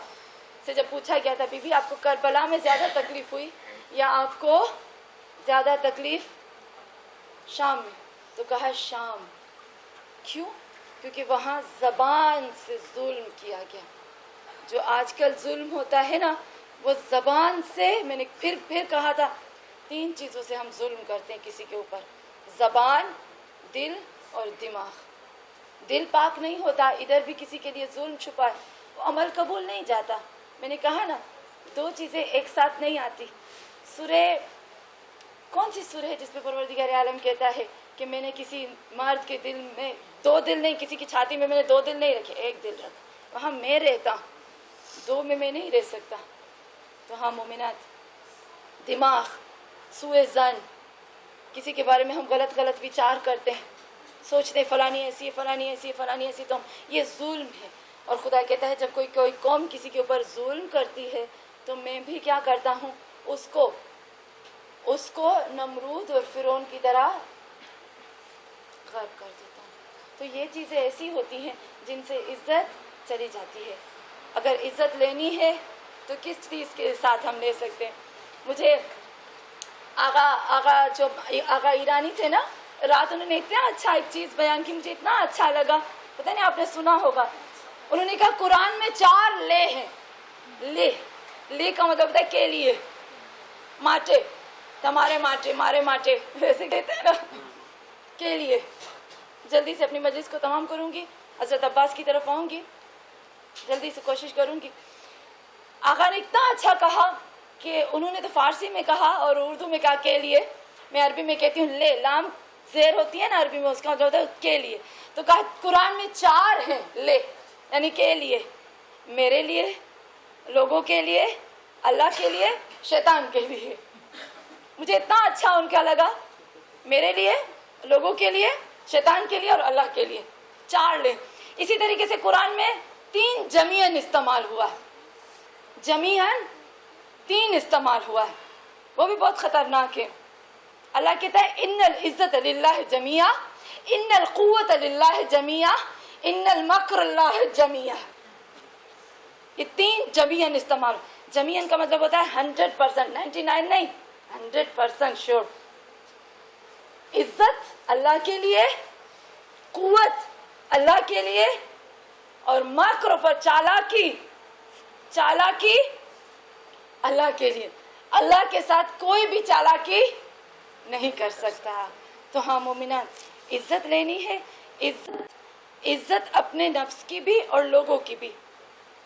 سے جب پوچھا گیا تھا بی بی آپ کو کربلا میں زیادہ تکلیف ہوئی یا آپ کو زیادہ تکلیف شام میں؟ تو کہا شام. کیوں؟ کیونکہ وہاں زبان سے ظلم کیا گیا. جو آج کل ظلم ہوتا ہے نا وہ زبان سے، میں نے پھر کہا تھا 3 چیزوں سے ہم ظلم کرتے ہیں کسی کے اوپر، زبان، دل اور دماغ. دل پاک نہیں ہوتا، ادھر بھی کسی کے لیے ظلم چھپا ہے، وہ عمل قبول نہیں جاتا. میں نے کہا نا 2 چیزیں ایک ساتھ نہیں آتی. سورہ کون سی سورہ ہے جس پہ پروردگار عالم کہتا ہے کہ میں نے کسی مرد کے دل میں 2 دل نہیں، کسی کی چھاتی میں نے 2 دل نہیں رکھے، 1 دل رکھا، وہاں میں رہتا ہوں، 2 میں نہیں رہ سکتا. تو ہاں مومنات، دماغ، سوء ظن، کسی کے بارے میں ہم غلط وچار کرتے ہیں، سوچتے فلانی ایسی ہے، فلانی ایسی ہے، فلانی ایسی، تو یہ ظلم ہے. اور خدا کہتا ہے جب کوئی قوم کسی کے اوپر ظلم کرتی ہے تو میں بھی کیا کرتا ہوں، اس کو نمرود اور فرعون کی طرح غرق کر دیتا ہوں. تو یہ چیزیں ایسی ہوتی ہیں جن سے عزت چلی جاتی ہے. اگر عزت لینی ہے تو کس چیز کے ساتھ ہم لے سکتے ہیں؟ مجھے آغا ایرانی تھے نا، رات انہوں نے اتنا اچھا ایک چیز بیان کی، مجھے اتنا اچھا لگا، پتہ نہیں آپ نے سنا ہوگا. انہوں نے کہا قرآن میں 4 لے ہیں. لے کا مطلب ہوتا ہے کے لیے، ماٹے، تمہارے ماٹے، مارے ماٹے، ویسے کہتے ہیں نا، کے لیے. جلدی سے اپنی مجلس کو تمام کروں گی، حضرت عباس کی طرف آؤں گی، جلدی سے کوشش کروں گی. آقا نے اتنا اچھا کہا کہ انہوں نے تو فارسی میں کہا اور اردو میں کہا کے لیے، میں عربی میں کہتی ہوں لے، لام زیر ہوتی ہے نا عربی میں، اس کا مطلب ہوتا ہے کے لیے. تو کہا قرآن میں 4 ہیں لے، یعنی کے لیے، میرے لیے، لوگوں کے لیے، اللہ کے لیے، شیطان کے لیے. مجھے اتنا اچھا ان کا لگا، میرے لیے، لوگوں کے لیے, شیطان کے لیے اور اللہ کے لیے, 4 لیں. اسی طریقے سے قرآن میں 3 جمیعاً استعمال ہوا ہے, جمیعاً 3 استعمال ہوا ہے, وہ بھی بہت خطرناک ہے. اللہ کہتا ہے ان العزت للہ جمیعا, ان القوت للہ جمیعا, ان المکر اللہ جمیعا. یہ 3 جمیعاً استعمال. جمیعاً کا مطلب ہوتا ہے 100%, 99 نہیں, 100% شور. عزت اللہ کے لیے, قوت اللہ کے لیے, اور مکر پر چالاکی اللہ کے لیے. اللہ کے ساتھ کوئی بھی چالاکی نہیں کر سکتا. تو ہاں مومنان, عزت لینی ہے, عزت اپنے نفس کی بھی اور لوگوں کی بھی.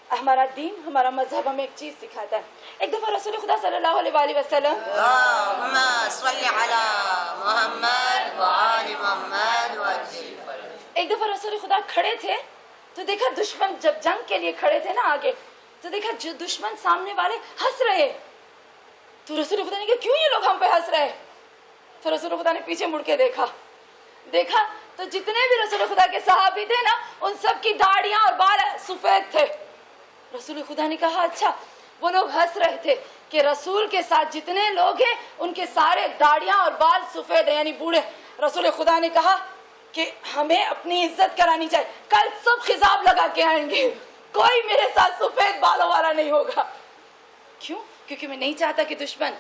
ہمارا دین, ہمارا مذہب ہمیں ایک چیز سکھاتا ہے. ایک دفعہ رسول خدا صلی اللہ علیہ وآلہ وسلم, اللهم صل على محمد وآل محمد وسلم. ایک دفعہ رسول خدا کھڑے تھے تو دیکھا دشمن جب جنگ کے لیے کھڑے تھے نا آگے, تو دیکھا جو دشمن سامنے والے ہنس رہے. تو رسول خدا نے کہا کیوں یہ لوگ ہم پہ ہنس رہے؟ تو رسول خدا نے پیچھے مڑ کے دیکھا تو جتنے بھی رسول خدا کے صحابی تھے نا, ان سب کی داڑیاں اور بال سفید تھے. رسول خدا نے کہا اچھا, وہ لوگ ہنس رہے تھے کہ رسول کے ساتھ جتنے لوگ ہیں ان کے سارے داڑیاں اور بال سفید ہیں, یعنی بوڑھے. رسول خدا نے کہا کہ ہمیں اپنی عزت کرانی چاہیے, کل سب خضاب لگا کے آئیں گے, کوئی میرے ساتھ سفید بالوں والا نہیں ہوگا. کیوں؟ کیونکہ میں نہیں چاہتا کہ دشمن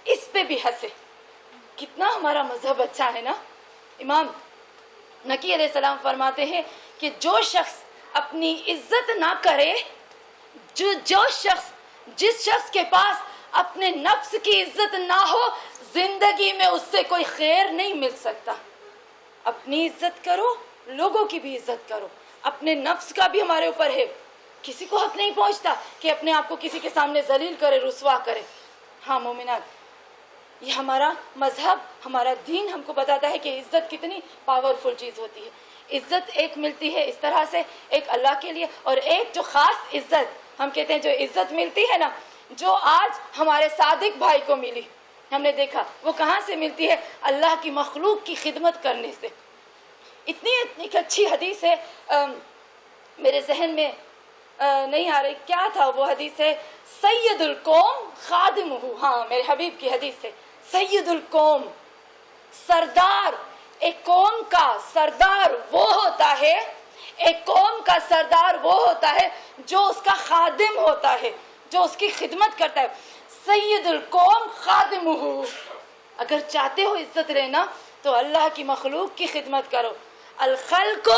اس پہ بھی ہنسے. کتنا ہمارا مذہب اچھا ہے نا. امام نقی علیہ السلام فرماتے ہیں کہ جو شخص اپنی عزت نہ کرے, جس شخص کے پاس اپنے نفس کی عزت نہ ہو, زندگی میں اس سے کوئی خیر نہیں مل سکتا. اپنی عزت کرو, لوگوں کی بھی عزت کرو. اپنے نفس کا بھی ہمارے اوپر ہے, کسی کو حق نہیں پہنچتا کہ اپنے آپ کو کسی کے سامنے ذلیل کرے, رسوا کرے. ہاں مومنات, یہ ہمارا مذہب, ہمارا دین ہم کو بتاتا ہے کہ عزت کتنی پاورفل چیز ہوتی ہے. عزت ایک ملتی ہے اس طرح سے, ایک اللہ کے لیے, اور ایک جو خاص عزت ہم کہتے ہیں جو عزت ملتی ہے نا, جو آج ہمارے صادق بھائی کو ملی, ہم نے دیکھا وہ کہاں سے ملتی ہے, اللہ کی مخلوق کی خدمت کرنے سے. اتنی اچھی حدیث ہے, میرے ذہن میں نہیں آ رہی کیا تھا وہ حدیث ہے, سید القوم خادمہ. ہاں میرے حبیب کی حدیث ہے, سید القوم, سردار, ایک قوم کا سردار وہ ہوتا ہے, ایک قوم کا سردار وہ ہوتا ہے جو اس کا خادم ہوتا ہے, جو اس کی خدمت کرتا ہے. سید القوم خادمہ. اگر چاہتے ہو عزت لینا تو اللہ کی مخلوق کی خدمت کرو. الخلق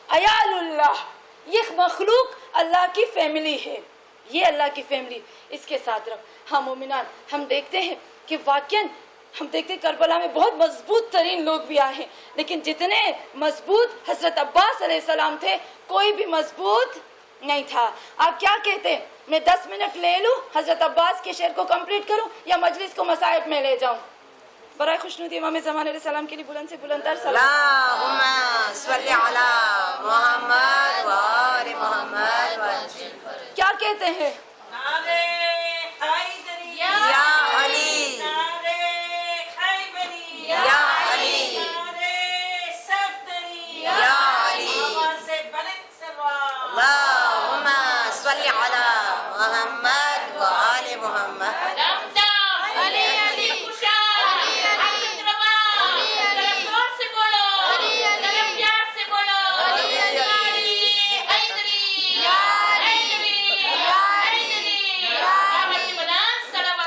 عیال اللہ, یہ مخلوق اللہ کی فیملی ہے, یہ اللہ کی فیملی, اس کے ساتھ رہو. ہاں مومنان, ہم دیکھتے ہیں کہ واقعاً ہم دیکھتے ہیں کربلا میں بہت مضبوط ترین لوگ بھی آئے ہیں, لیکن جتنے مضبوط حضرت عباس علیہ السلام تھے, کوئی بھی مضبوط نہیں تھا. آپ کیا کہتے ہیں, میں 10 منٹ لے لوں, حضرت عباس کے شعر کو کمپلیٹ کروں, یا مجلس کو مصائب میں لے جاؤں؟ برائے خوشنودی امام زمان علیہ السلام کے لیے بلند سے بلند تر سلام. اللهم صل على محمد وآل محمد وسلم. کیا کہتے ہیں, یا علی, یا علی, یا علی.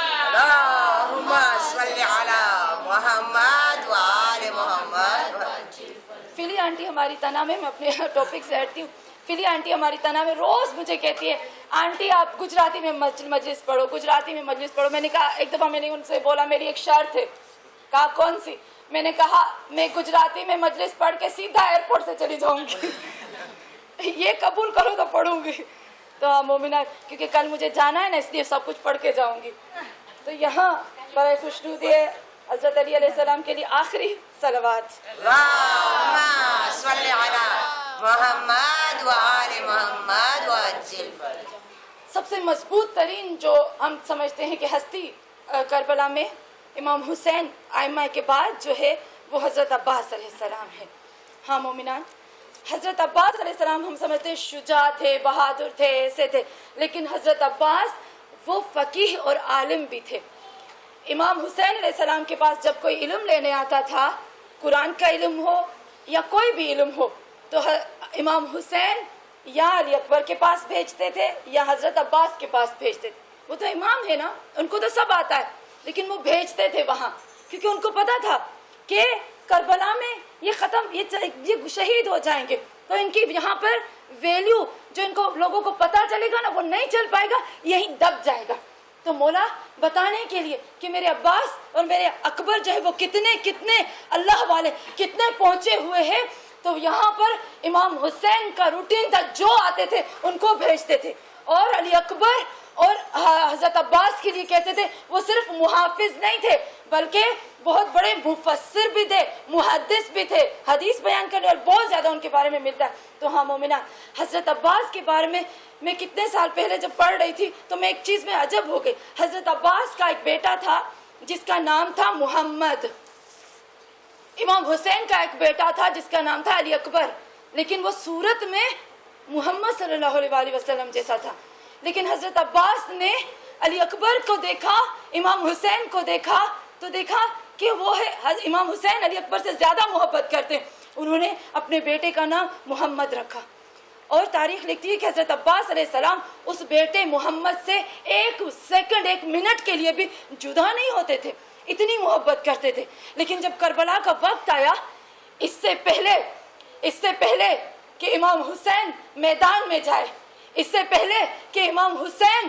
اللهم صل على محمد وآل محمد. فلی آنٹی ہماری تنا میں اپنے ٹاپک سے ہٹتی ہوں. فلی آنٹی ہماری تنا میں روز مجھے کہتی ہے, آنٹی آپ گجراتی میں مجلس پڑھو, گجراتی میں مجلس پڑھو. میں نے کہا, ایک دفعہ میں نے ان سے بولا میری ایک شرط ہے. کہا کون سی؟ میں نے کہا میں گجراتی میں مجلس پڑھ کے سیدھا ایئرپورٹ سے چلی جاؤں گی. یہ قبول کرو تو پڑھوں گی. تو مومنہ, کیونکہ کل مجھے جانا ہے نا, اس لیے سب کچھ پڑھ کے جاؤں گی. تو یہاں بڑے خوشنودی ہے حضرت علی علیہ السلام کے لیے آخری صلوات. اللهم صل على محمد وآل محمد وسلم. سب سے مضبوط ترین جو ہم سمجھتے ہیں کہ ہستی کربلا میں امام حسین ائمہ کے بعد جو ہے وہ حضرت عباس علیہ السلام ہے. ہاں مومنان، حضرت عباس علیہ السلام ہم سمجھتے ہیں شجاع تھے، بہادر تھے، ایسے تھے، لیکن حضرت عباس وہ فقیہ اور عالم بھی تھے. امام حسین علیہ السلام کے پاس جب کوئی علم لینے آتا تھا، قرآن کا علم ہو یا کوئی بھی علم ہو، تو امام حسین یا علی اکبر کے پاس بھیجتے تھے یا حضرت عباس کے پاس بھیجتے تھے. وہ تو امام ہے نا، ان کو تو سب آتا ہے، لیکن وہ بھیجتے تھے وہاں، کیونکہ ان کو پتا تھا کہ کربلا میں یہ ختم، یہ شہید ہو جائیں گے، تو ان کی یہاں پر ویلیو جو ان کو لوگوں کو پتا چلے گا نا، وہ نہیں چل پائے گا، یہی دب جائے گا. تو مولا بتانے کے لیے کہ میرے عباس اور میرے اکبر جو ہے وہ کتنے اللہ والے کتنے پہنچے ہوئے ہیں، تو یہاں پر امام حسین کا روٹین تھا، جو آتے تھے ان کو بھیجتے تھے. اور علی اکبر اور حضرت عباس کے لیے کہتے تھے وہ صرف محافظ نہیں تھے، بلکہ بہت بڑے مفسر بھی تھے، محدث بھی تھے، حدیث بیان کرنے اور بہت زیادہ ان کے بارے میں ملتا ہے. تو ہاں مومنہ، حضرت عباس کے بارے میں کتنے سال پہلے جب پڑھ رہی تھی تو میں ایک چیز میں عجب ہو گئی. حضرت عباس کا ایک بیٹا تھا جس کا نام تھا محمد. امام حسین کا ایک بیٹا تھا جس کا نام تھا علی اکبر، لیکن وہ صورت میں محمد صلی اللہ علیہ وسلم جیسا تھا. لیکن حضرت عباس نے علی اکبر کو دیکھا، امام حسین کو دیکھا، تو دیکھا کہ وہ ہے امام حسین علی اکبر سے زیادہ محبت کرتے ہیں. انہوں نے اپنے بیٹے کا نام محمد رکھا. اور تاریخ لکھتی ہے کہ حضرت عباس علیہ السلام اس بیٹے محمد سے ایک سیکنڈ، ایک منٹ کے لیے بھی جدا نہیں ہوتے تھے، اتنی محبت کرتے تھے. لیکن جب کربلا کا وقت آیا، اس سے پہلے کہ امام حسین میدان میں جائے، اس سے پہلے کہ امام حسین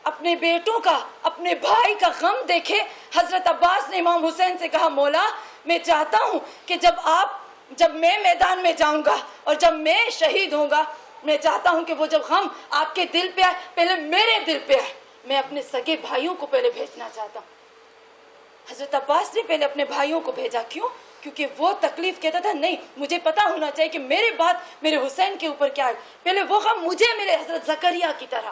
اپنے بیٹوں کا، اپنے بھائی کا غم دیکھے، حضرت عباس نے امام حسین سے کہا، مولا میں چاہتا ہوں کہ جب میں میدان میں جاؤں گا اور جب میں شہید ہوں گا، میں چاہتا ہوں کہ وہ جب غم آپ کے دل پہ آئے، پہلے میرے دل پہ آئے. میں اپنے سگے بھائیوں کو پہلے بھیجنا چاہتا ہوں. حضرت عباس نے پہلے اپنے بھائیوں کو بھیجا. کیوں؟ کیونکہ وہ تکلیف کہتا تھا نہیں، مجھے پتا ہونا چاہیے کہ میرے بعد میرے حسین کے اوپر کیا ہے، پہلے وہ غم مجھے ملے. حضرت زکریا کی طرح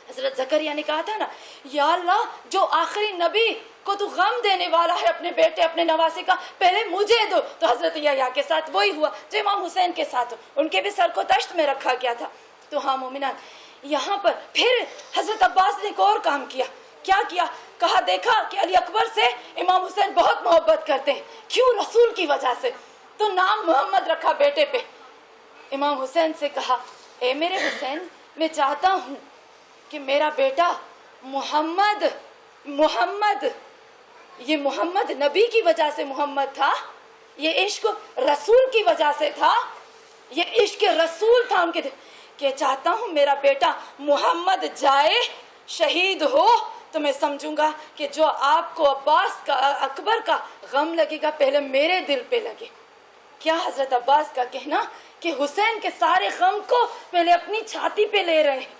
حضرت زکریا نے کہا تھا نا، یا اللہ جو آخری نبی کو تو غم دینے والا ہے اپنے بیٹے، اپنے نواسے کا، پہلے مجھے دو. تو حضرت یحییٰ کے ساتھ وہی ہوا جو امام حسین کے ساتھ ہو، ان کے بھی سر کو تشت میں رکھا گیا تھا. تو ہاں مومنات، یہاں پر پھر حضرت عباس نے ایک اور کام کیا. کیا کیا؟ کہا دیکھا کہ علی اکبر سے امام حسین بہت محبت کرتے ہیں. کیوں؟ رسول کی وجہ سے. تو نام محمد رکھا بیٹے پہ. امام حسین سے کہا، اے میرے حسین، میں چاہتا ہوں کہ میرا بیٹا محمد، یہ محمد نبی کی وجہ سے محمد تھا، یہ عشق رسول کی وجہ سے تھا، یہ عشق رسول تھا ان کے دل، کہ چاہتا ہوں میرا بیٹا محمد جائے، شہید ہو، تو میں سمجھوں گا کہ جو آپ کو عباس کا، اکبر کا غم لگے گا، پہلے میرے دل پہ لگے. کیا حضرت عباس کا کہنا کہ حسین کے سارے غم کو پہلے اپنی چھاتی پہ لے رہے ہیں.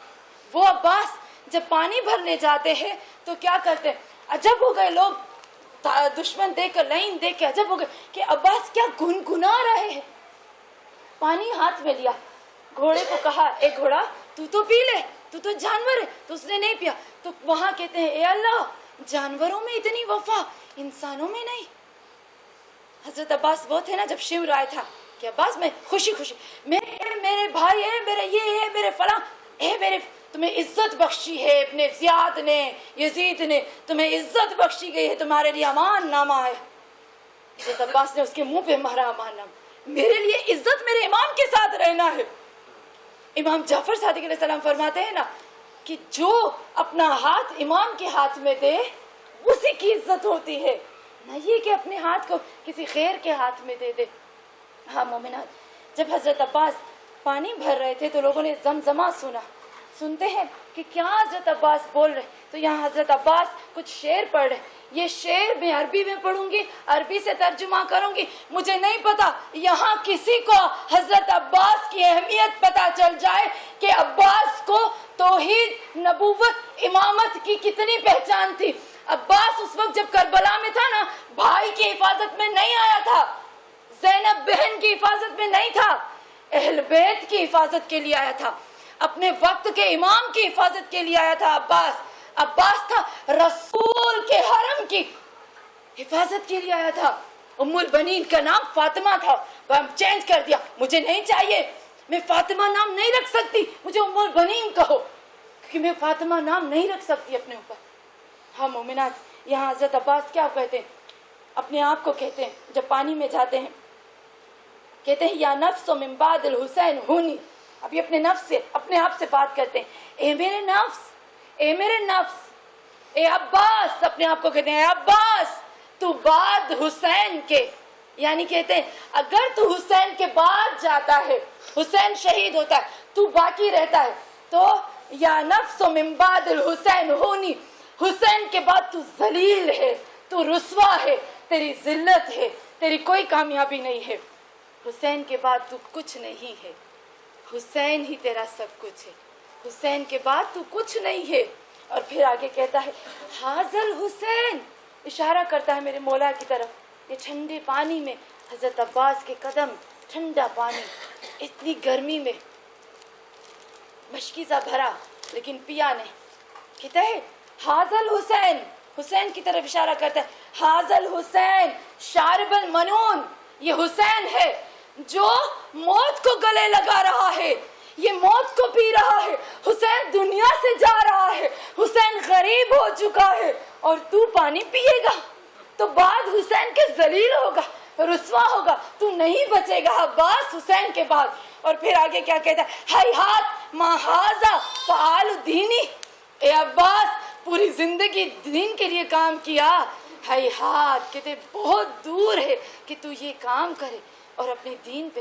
وہ عباس جب پانی بھرنے جاتے ہیں تو کیا کرتے ہیں؟ عجب ہو گئے لوگ، دشمن دیکھ کر، لائن دیکھ کے عجب ہو گئے کہ عباس کیا گنگنا رہے ہیں. پانی ہاتھ میں لیا، گھوڑے کو کہا، اے گھوڑا تو پی لے، تو جانور ہے. تو اس نے نہیں پیا. تو وہاں کہتے ہیں، اے اللہ، جانوروں میں اتنی وفا، انسانوں میں نہیں. حضرت عباس وہ تھے نا جب شمر آیا تھا کہ عباس میں خوشی میرے بھائی ہے، میرے یہ ہے، میرے فلاں ہے، میرے تمہیں عزت بخشی ہے، ابن زیاد نے، یزید نے تمہیں عزت بخشی گئی ہے، تمہارے لیے امان نامہ ہے. حضرت عباس نے اس کے منہ پہ مارا امان نامہ. میرے لیے عزت میرے امام کے ساتھ رہنا ہے. امام جعفر صادق علیہ السلام فرماتے ہیں نا کہ جو اپنا ہاتھ امام کے ہاتھ میں دے اسی کی عزت ہوتی ہے، نہ یہ کہ اپنے ہاتھ کو کسی غیر کے ہاتھ میں دے دے. ہاں مومنات، جب حضرت عباس پانی بھر رہے تھے تو لوگوں نے زمزمہ سنتے ہیں کہ کیا حضرت عباس بول رہے. تو یہاں حضرت عباس کچھ شعر پڑھ رہے. یہ شعر میں عربی میں پڑھوں گی، عربی سے ترجمہ کروں گی. مجھے نہیں پتا یہاں کسی کو حضرت عباس کی اہمیت پتا چل جائے کہ عباس کو توحید، نبوت، امامت کی کتنی پہچان تھی. عباس اس وقت جب کربلا میں تھا نا، بھائی کی حفاظت میں نہیں آیا تھا، زینب بہن کی حفاظت میں نہیں تھا، اہل بیت کی حفاظت کے لیے آیا تھا، اپنے وقت کے امام کی حفاظت کے لیے آیا تھا. عباس تھا رسول کے حرم کی حفاظت کے لیے آیا تھا. ام البنین کا نام فاطمہ تھا، وہ چینج کر دیا، مجھے نہیں چاہیے، میں فاطمہ نام نہیں رکھ سکتی، مجھے ام البنین کہو، کیونکہ میں فاطمہ نام نہیں رکھ سکتی اپنے اوپر۔ ہاں مومنات، یہاں حضرت عباس کیا کہتے ہیں، اپنے آپ کو کہتے ہیں جب پانی میں جاتے ہیں، کہتے ہیں یا نفس من بعد الحسین ہونی، ابھی اپنے نفس سے، اپنے آپ سے بات کرتے ہیں، اے میرے نفس، اے میرے نفس، اے عباس، اپنے آپ کو کہتے ہیں اے عباس تو بعد حسین کے، یعنی کہتے ہیں اگر تو حسین کے بعد جاتا ہے، حسین شہید ہوتا ہے، تو باقی رہتا ہے، تو یا نفس من بعد الحسین ہونی، حسین کے بعد تو ذلیل ہے، تو رسوا ہے، تیری ذلت ہے، تیری کوئی کامیابی نہیں ہے، حسین کے بعد تو کچھ نہیں ہے، حسین ہی تیرا سب کچھ ہے، حسین کے بعد تو کچھ نہیں ہے۔ اور پھر آگے کہتا ہے حاضل حسین، اشارہ کرتا ہے میرے مولا کی طرف، یہ ٹھنڈے پانی میں حضرت عباس کے قدم، ٹھنڈا پانی، اتنی گرمی میں مشکیزہ بھرا، لیکن پیا نہیں، کہتا ہے حاضل حسین، حسین کی طرف اشارہ کرتا ہے حاضل حسین شارب المنون، یہ حسین ہے جو موت کو گلے لگا رہا ہے، یہ موت کو پی رہا ہے، حسین دنیا سے جا رہا ہے، حسین غریب ہو چکا ہے، اور تو پانی پیے گا تو بعد حسین کے ذلیل ہوگا، رسوا ہوگا، تو نہیں بچے گا عباس حسین کے بعد۔ اور پھر آگے کیا کہتا ہے ہیہات ما ھذا فعال دینی، اے عباس پوری زندگی دین کے لیے کام کیا، ہیہات کہتے بہت دور ہے کہ تو یہ کام کرے اور اپنے دین پہ،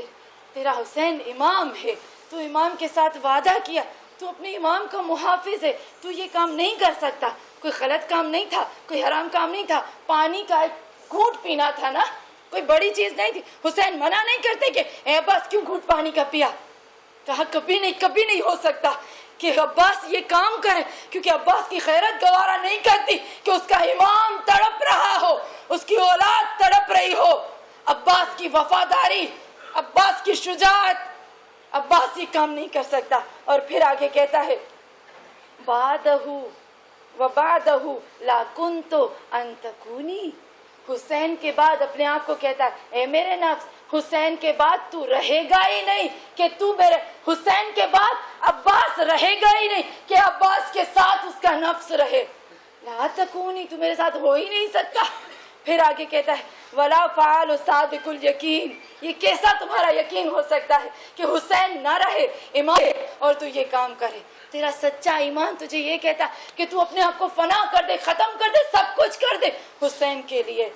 تیرا حسین امام ہے، تو امام کے ساتھ وعدہ کیا، تو اپنے امام کا محافظ ہے، تو یہ کام نہیں کر سکتا، کوئی غلط کام نہیں تھا، کوئی حرام کام نہیں تھا، پانی کا ایک گھونٹ پینا تھا نا، کوئی بڑی چیز نہیں تھی۔ حسین منع نہیں کرتے کہ اے عباس کیوں گھونٹ پانی کا پیا، کہا کبھی نہیں ہو سکتا کہ عباس یہ کام کرے، کیونکہ عباس کی غیرت گوارا نہیں کرتی کہ اس کا امام تڑپ رہا ہو، اس کی اولاد تڑپ رہی ہو، عباس کی وفاداری، عباس کی شجاعت، عباس یہ کام نہیں کر سکتا۔ اور پھر آگے کہتا ہے بعدہ وبعدہ لا کنت ان تکونی، حسین کے بعد اپنے آپ کو کہتا ہے اے میرے نفس، حسین کے بعد تو رہے گا ہی نہیں کہ تو میرے، حسین کے بعد عباس رہے گا ہی نہیں کہ عباس کے ساتھ اس کا نفس رہے، لا تکونی، تو میرے ساتھ ہو ہی نہیں سکتا۔ پھر آگے کہتا ہے ولا فعال صادق الیقین، یہ کیسا تمہارا یقین ہو سکتا ہے کہ حسین نہ رہے امام اور تو یہ کام کرے، تیرا سچا ایمان تجھے یہ کہتا کہ تو اپنے آپ کو فنا کر دے، ختم کر دے، سب کچھ کر دے حسین کے لیے۔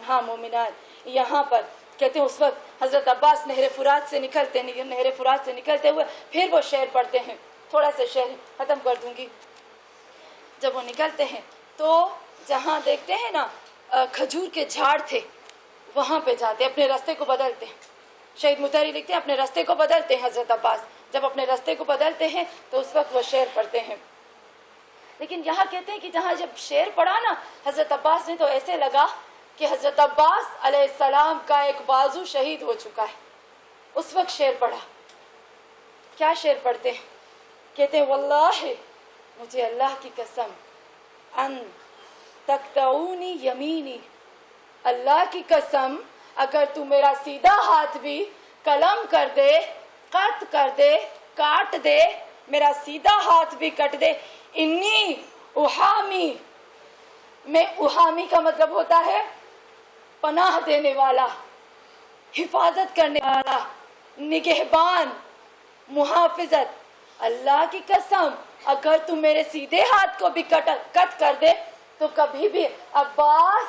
ہاں مومنات، یہاں پر کہتے ہیں اس وقت حضرت عباس نہر فرات سے نکلتے ہوئے پھر وہ شعر پڑھتے ہیں، تھوڑا سا شعر ختم کر دوں گی۔ جب وہ نکلتے ہیں تو جہاں دیکھتے ہیں نا کھجور کے جھاڑ تھے، وہاں پہ جاتے، اپنے راستے کو بدلتے ہیں، شہید مطہری لکھتے ہیں اپنے راستے کو بدلتے ہیں حضرت عباس، جب اپنے راستے کو بدلتے ہیں تو اس وقت وہ شعر پڑھتے ہیں۔ لیکن یہاں کہتے ہیں کہ جہاں جب شعر پڑھا نا حضرت عباس نے، تو ایسے لگا کہ حضرت عباس علیہ السلام کا ایک بازو شہید ہو چکا ہے۔ اس وقت شعر پڑھا، کیا شعر پڑھتے ہیں؟ کہتے ہیں واللہ، مجھے اللہ کی قسم، ان تقطعونی یمینی، اللہ کی قسم اگر تو میرا سیدھا ہاتھ بھی قلم کر دے، قط کر دے، کاٹ دے، میرا سیدھا ہاتھ بھی کٹ دے، انی احامی، میں احامی کا مطلب ہوتا ہے پناہ دینے والا، حفاظت کرنے والا، نگہبان، محافظت، اللہ کی قسم اگر تو میرے سیدھے ہاتھ کو بھی کٹ کر دے تو کبھی بھی عباس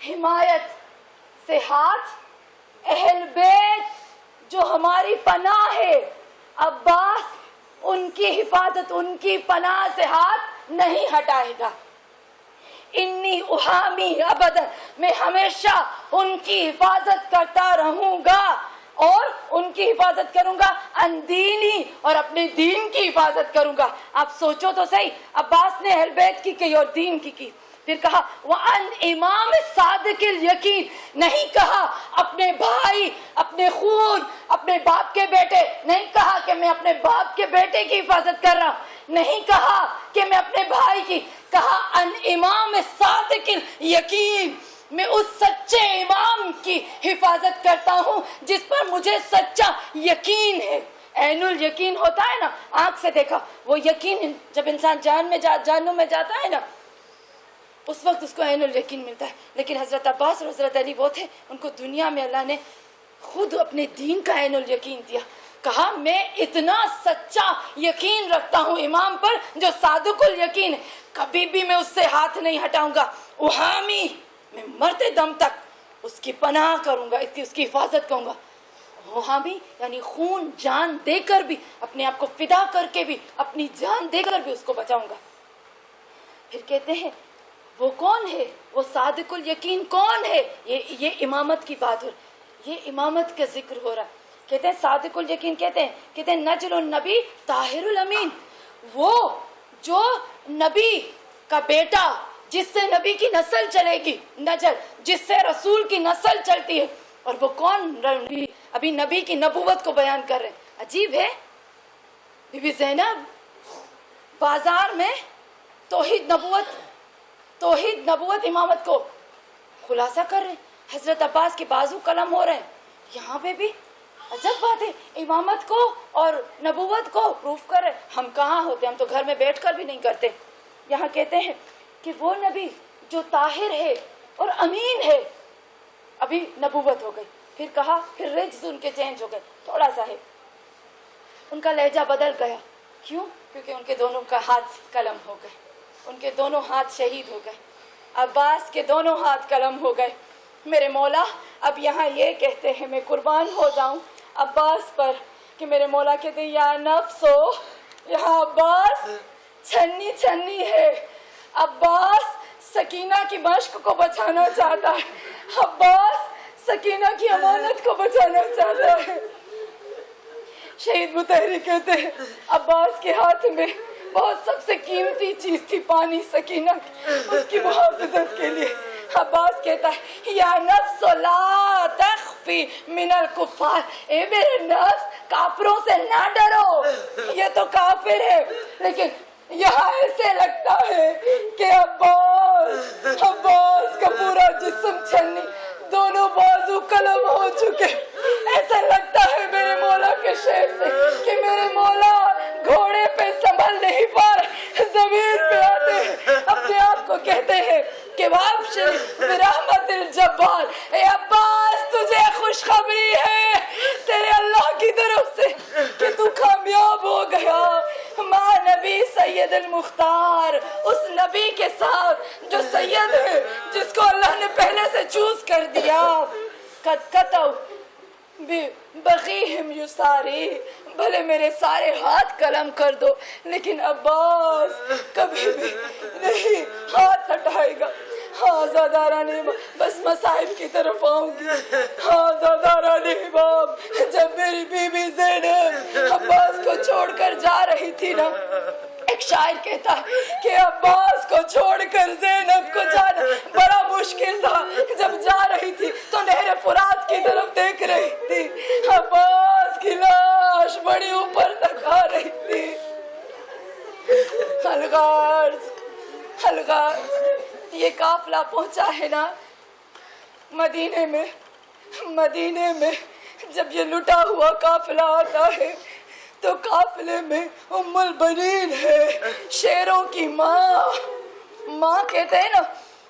حمایت سے ہاتھ، اہل بیت جو ہماری پناہ ہے، عباس ان کی حفاظت، ان کی پناہ سے ہاتھ نہیں ہٹائے گا۔ انی احامی ابدا، میں ہمیشہ ان کی حفاظت کرتا رہوں گا، اور ان کی حفاظت کروں گا، ان دینی، اور اپنے دین کی حفاظت کروں گا۔ آپ سوچو تو صحیح، عباس نے اہل بیت کی اور دین کی۔ پھر کہا وَأَنْ امام صادق الیقین، نہیں کہا اپنے بھائی، اپنے خون، اپنے باپ کے بیٹے، نہیں کہا کہ میں اپنے باپ کے بیٹے کی حفاظت کر رہا ہوں، نہیں کہا کہ میں اپنے بھائی کی، کہا ان امام صادق الیقین، میں اس سچے امام کی حفاظت کرتا ہوں جس پر مجھے سچا یقین ہے. عین الیقین ہوتا ہے نا, آنکھ سے دیکھا وہ یقین. جب انسان جہنم میں جاتا ہے نا اس وقت اس کو عین الیقین ملتا ہے. لیکن حضرت عباس اور حضرت علی وہ تھے, ان کو دنیا میں اللہ نے خود اپنے دین کا عین الیقین دیا. کہا میں اتنا سچا یقین رکھتا ہوں امام پر جو صادق الیقین ہے, کبھی بھی میں اس سے ہاتھ نہیں ہٹاؤں گا. احامی, میں مرتے دم تک اس کی پناہ کروں گا, اس کی حفاظت کروں گا. احامی یعنی خون جان دے کر بھی, اپنے آپ کو فدا کر کے بھی, اپنی جان دے کر بھی اس کو بچاؤں گا. پھر کہتے ہیں وہ کون ہے, وہ صادق الیقین کون ہے؟ یہ امامت کی بات ہو رہی, یہ امامت کا ذکر ہو رہا ہے. کہتے ہیں صادق الیقین کہتے ہیں نجل النبی طاہر الامین, وہ جو نبی کا بیٹا جس سے نبی کی نسل چلے گی, نجل جس سے رسول کی نسل چلتی ہے. اور وہ کون نبی؟ ابھی نبی کی نبوت کو بیان کر رہے ہیں. عجیب ہے, بی بی زینب بازار میں توحید نبوت امامت کو خلاصہ کر رہے ہیں. حضرت عباس کے بازو قلم ہو رہے ہیں. یہاں پہ بھی عجب بات ہے, امامت کو اور نبوت کو پروف کر رہے. ہم کہاں ہوتے, ہم تو گھر میں بیٹھ کر بھی نہیں کرتے. یہاں کہتے ہیں کہ وہ نبی جو طاہر ہے اور امین ہے. ابھی نبوت ہو گئی, پھر کہا, پھر رجز ان کے چینج ہو گئے, تھوڑا سا ہے, ان کا لہجہ بدل گیا. کیوں؟ کیونکہ ان کے دونوں کا ہاتھ قلم ہو گئے, ان کے دونوں ہاتھ شہید ہو گئے. عباس کے دونوں ہاتھ قلم ہو گئے. میرے مولا اب یہاں یہ کہتے ہیں, میں قربان ہو جاؤں عباس پر, کہ میرے مولا کہتے ہیں یا نفسو, یہاں عباس چھنی چھنی ہے. عباس سکینہ کی مشق کو بچانا چاہتا ہے, عباس سکینہ کی امانت کو بچانا چاہتا ہے. شہید مطہری کہتے ہیں عباس کے ہاتھ میں بہت سب سے قیمتی چیز تھی پانی, سکینہ اس کی محافظت کے لیے. عباس کہتا ہے یا نفس لا تخفی من الکفار, اے میرے نفس کافروں سے نہ ڈرو, یہ تو کافر ہے. لیکن یہاں ایسے لگتا ہے کہ عباس کا پورا جسم چھنی, دونوں بازو قلم ہو چکے. ایسا لگتا ہے میرے مولا کے شعر سے کہ میرے مولا گھوڑے پہ سنبھل نہیں پا رہے, زمین پہ آتے ہیں, اپنے آپ کو کہتے ہیں کہ وابشر برحمت الجبار, اے عباس تجھے خوشخبری ہے تیرے اللہ کی طرف سے کہ تو کامیاب ہو گیا. ماں نبی سید المختار, اس نبی کے ساتھ جو سید ہے, جس کو اللہ نے پہلے سے چوز کر دیا. قد کتو بغیہم یساری, بھلے میرے سارے ہاتھ قلم کر دو لیکن عباس کبھی بھی نہیں ہاتھ ہٹائے گا. ہاں زاداران امام, بس مصائب کی طرف آؤں گی. ہاں زاداران امام, جب میری بی بی زینب عباس کو چھوڑ کر جا رہی تھی نا, ایک شاعر کہتا ہے کہ عباس کو چھوڑ کر زینب کو جانا بڑا مشکل تھا. جب جا رہی تھی تو نہر فرات کی طرف دیکھ رہی تھی, عباس کی لاش بڑی اوپر تک آ رہی تھی. الغاز یہ قافلہ پہنچا ہے نا مدینے میں, جب یہ لٹا ہوا قافلہ آتا ہے تو قافلے میں ام البنین ہے, شیروں کی ماں کہتے ہیں نا,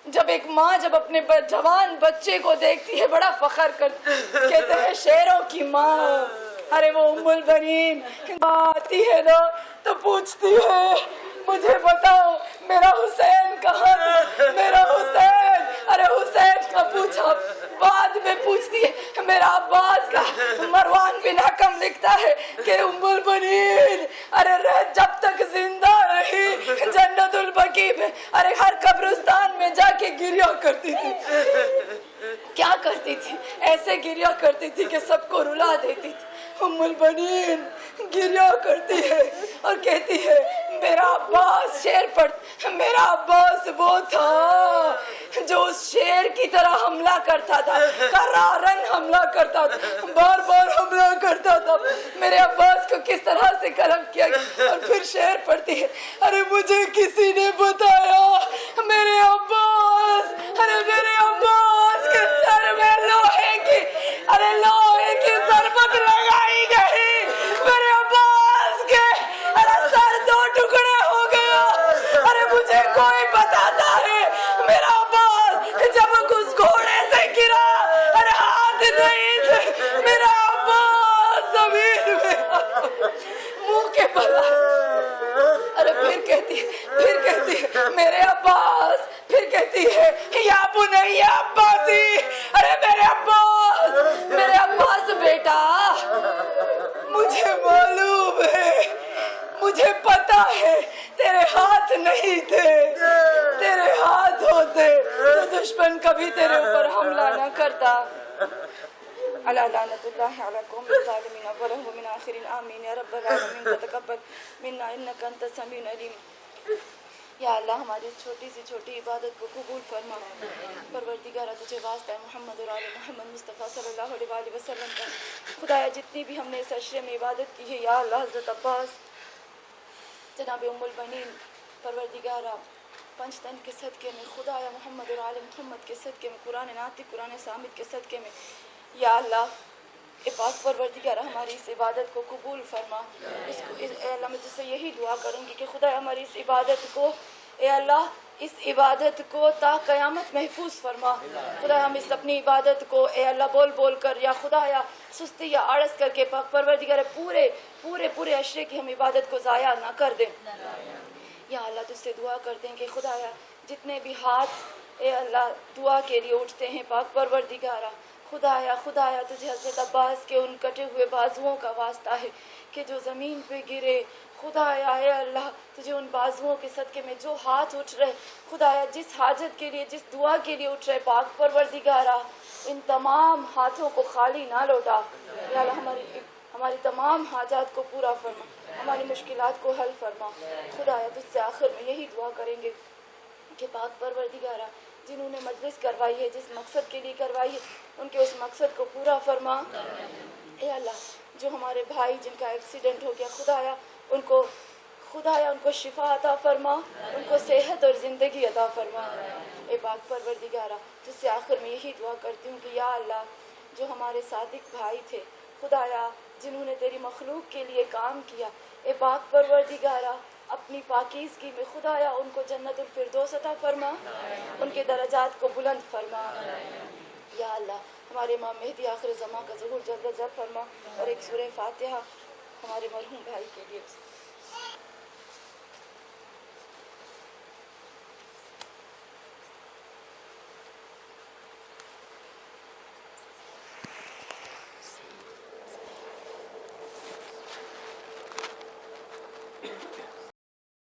جب ایک ماں جب اپنے جوان بچے کو دیکھتی ہے بڑا فخر کہتے ہیں شیروں کی ماں. ارے وہ ام البنین آتی ہے نا تو پوچھتی ہے مجھے بتاؤ میرا حسین کہاں ہے, میرا حسین. ارے حسین کا پوچھا, بعد میں پوچھتی ہے میرا عباس کا. مروان بن حکم لکھتا ہے کہ ام البنین ارے جب تک زندہ رہی جنت البقیع میں, ارے ہر قبرستان میں جا کے گریا کرتی تھی. کیا کرتی تھی؟ ایسے گریا کرتی تھی کہ سب کو رلا دیتی تھی. ام البنین گریا کرتی ہے اور کہتی ہے میرا عباس شیر پر, میرا عباس وہ تھا جو اس شیر کی طرح حملہ کرتا تھا, کرارن حملہ کرتا تھا, بار بار حملہ کرتا تھا. میرے عباس کو کس طرح سے قلم کیا گیا. اور پھر شعر پڑھتی ہے ارے مجھے کسی نے بتایا میرے عباس, ارے میرے عباس میرے عباس. پھر کہتی ہے یا بنیا عباسی. ارے میرے عباس بیٹا, مجھے معلوم ہے, مجھے پتا ہے تیرے ہاتھ نہیں تھے, تیرے ہاتھ ہوتے تو دشمن کبھی تیرے اوپر حملہ نہ کرتا. اللہ لعنت اللہ علی قوم الظالمین اولهم ومن آخرین آمین یا رب العالمین. وتقبل منا انک انت السمیع العلیم. یا اللہ ہماری اس چھوٹی سی چھوٹی عبادت کو قبول فرما. پروردگارہ تجھے واسطہ ہے محمد اور آل محمد مصطفیٰ صلی اللہ علیہ وآلہ وسلم کا. خدایا جتنی بھی ہم نے اس عشرے میں عبادت کی ہے, یا اللہ حضرت عباس, جناب ام البنین, پروردگارہ پنجتن کے صدقے میں, خدایا محمد اور آل محمد کے صدقے میں, قرآن ناطق قرآن صامت کے صدقے میں, یا اللہ اے پاک پروردگارہ ہماری اس عبادت کو قبول فرما. اے اللہ میں تجھ سے یہی دعا کروں گی کہ خدا ہماری اس عبادت کو, اے اللہ اس عبادت کو تا قیامت محفوظ فرما. خدا ہم اس اپنی عبادت کو اے اللہ بول بول کر یا خدا یا سستی یا آڑس کر کے پاک پروردگار پورے عشرے کی ہم عبادت کو ضائع نہ کر دیں. یا اللہ تجھ سے دعا کرتے ہیں کہ خدایا جتنے بھی ہاتھ اے اللہ دعا کے لیے اٹھتے ہیں پاک پروردگارہ, خدایا تجھے حضرت عباس کے ان کٹے ہوئے بازوؤں کا واسطہ ہے کہ جو زمین پہ گرے. خدایا اے اللہ تجھے ان بازوؤں کے صدقے میں جو ہاتھ اٹھ رہے, خدایا جس حاجت کے لیے جس دعا کے لیے اٹھ رہے پاک پروردگارہ, ان تمام ہاتھوں کو خالی نہ لوٹا. یا اللہ ہماری تمام حاجات کو پورا فرما, ہماری مشکلات کو حل فرما. خدایا تجھ سے آخر میں یہی دعا کریں گے کہ پاک پروردگارہ جنہوں نے مجلس کروائی ہے, جس مقصد کے لیے کروائی ہے, ان کے اس مقصد کو پورا فرما. اے اللہ جو ہمارے بھائی جن کا ایکسیڈنٹ ہو گیا, خدایا ان کو شفا عطا فرما, ان کو صحت اور زندگی عطا فرما. اے پاک پروردگارہ جس سے آخر میں یہی دعا کرتی ہوں کہ یا اللہ جو ہمارے صادق بھائی تھے, خدایا جنہوں نے تیری مخلوق کے لیے کام کیا, اے پاک پروردگارہ اپنی پاکیزگی میں خدایا ان کو جنت الفردوس عطا فرما, ان کے درجات کو بلند فرما. یا اللہ ہمارے امام مہدی آخر زمان کا ظہور جلد از جلد فرما, اور ایک سورہ فاتحہ ہمارے مرحوم بھائی کے لیے.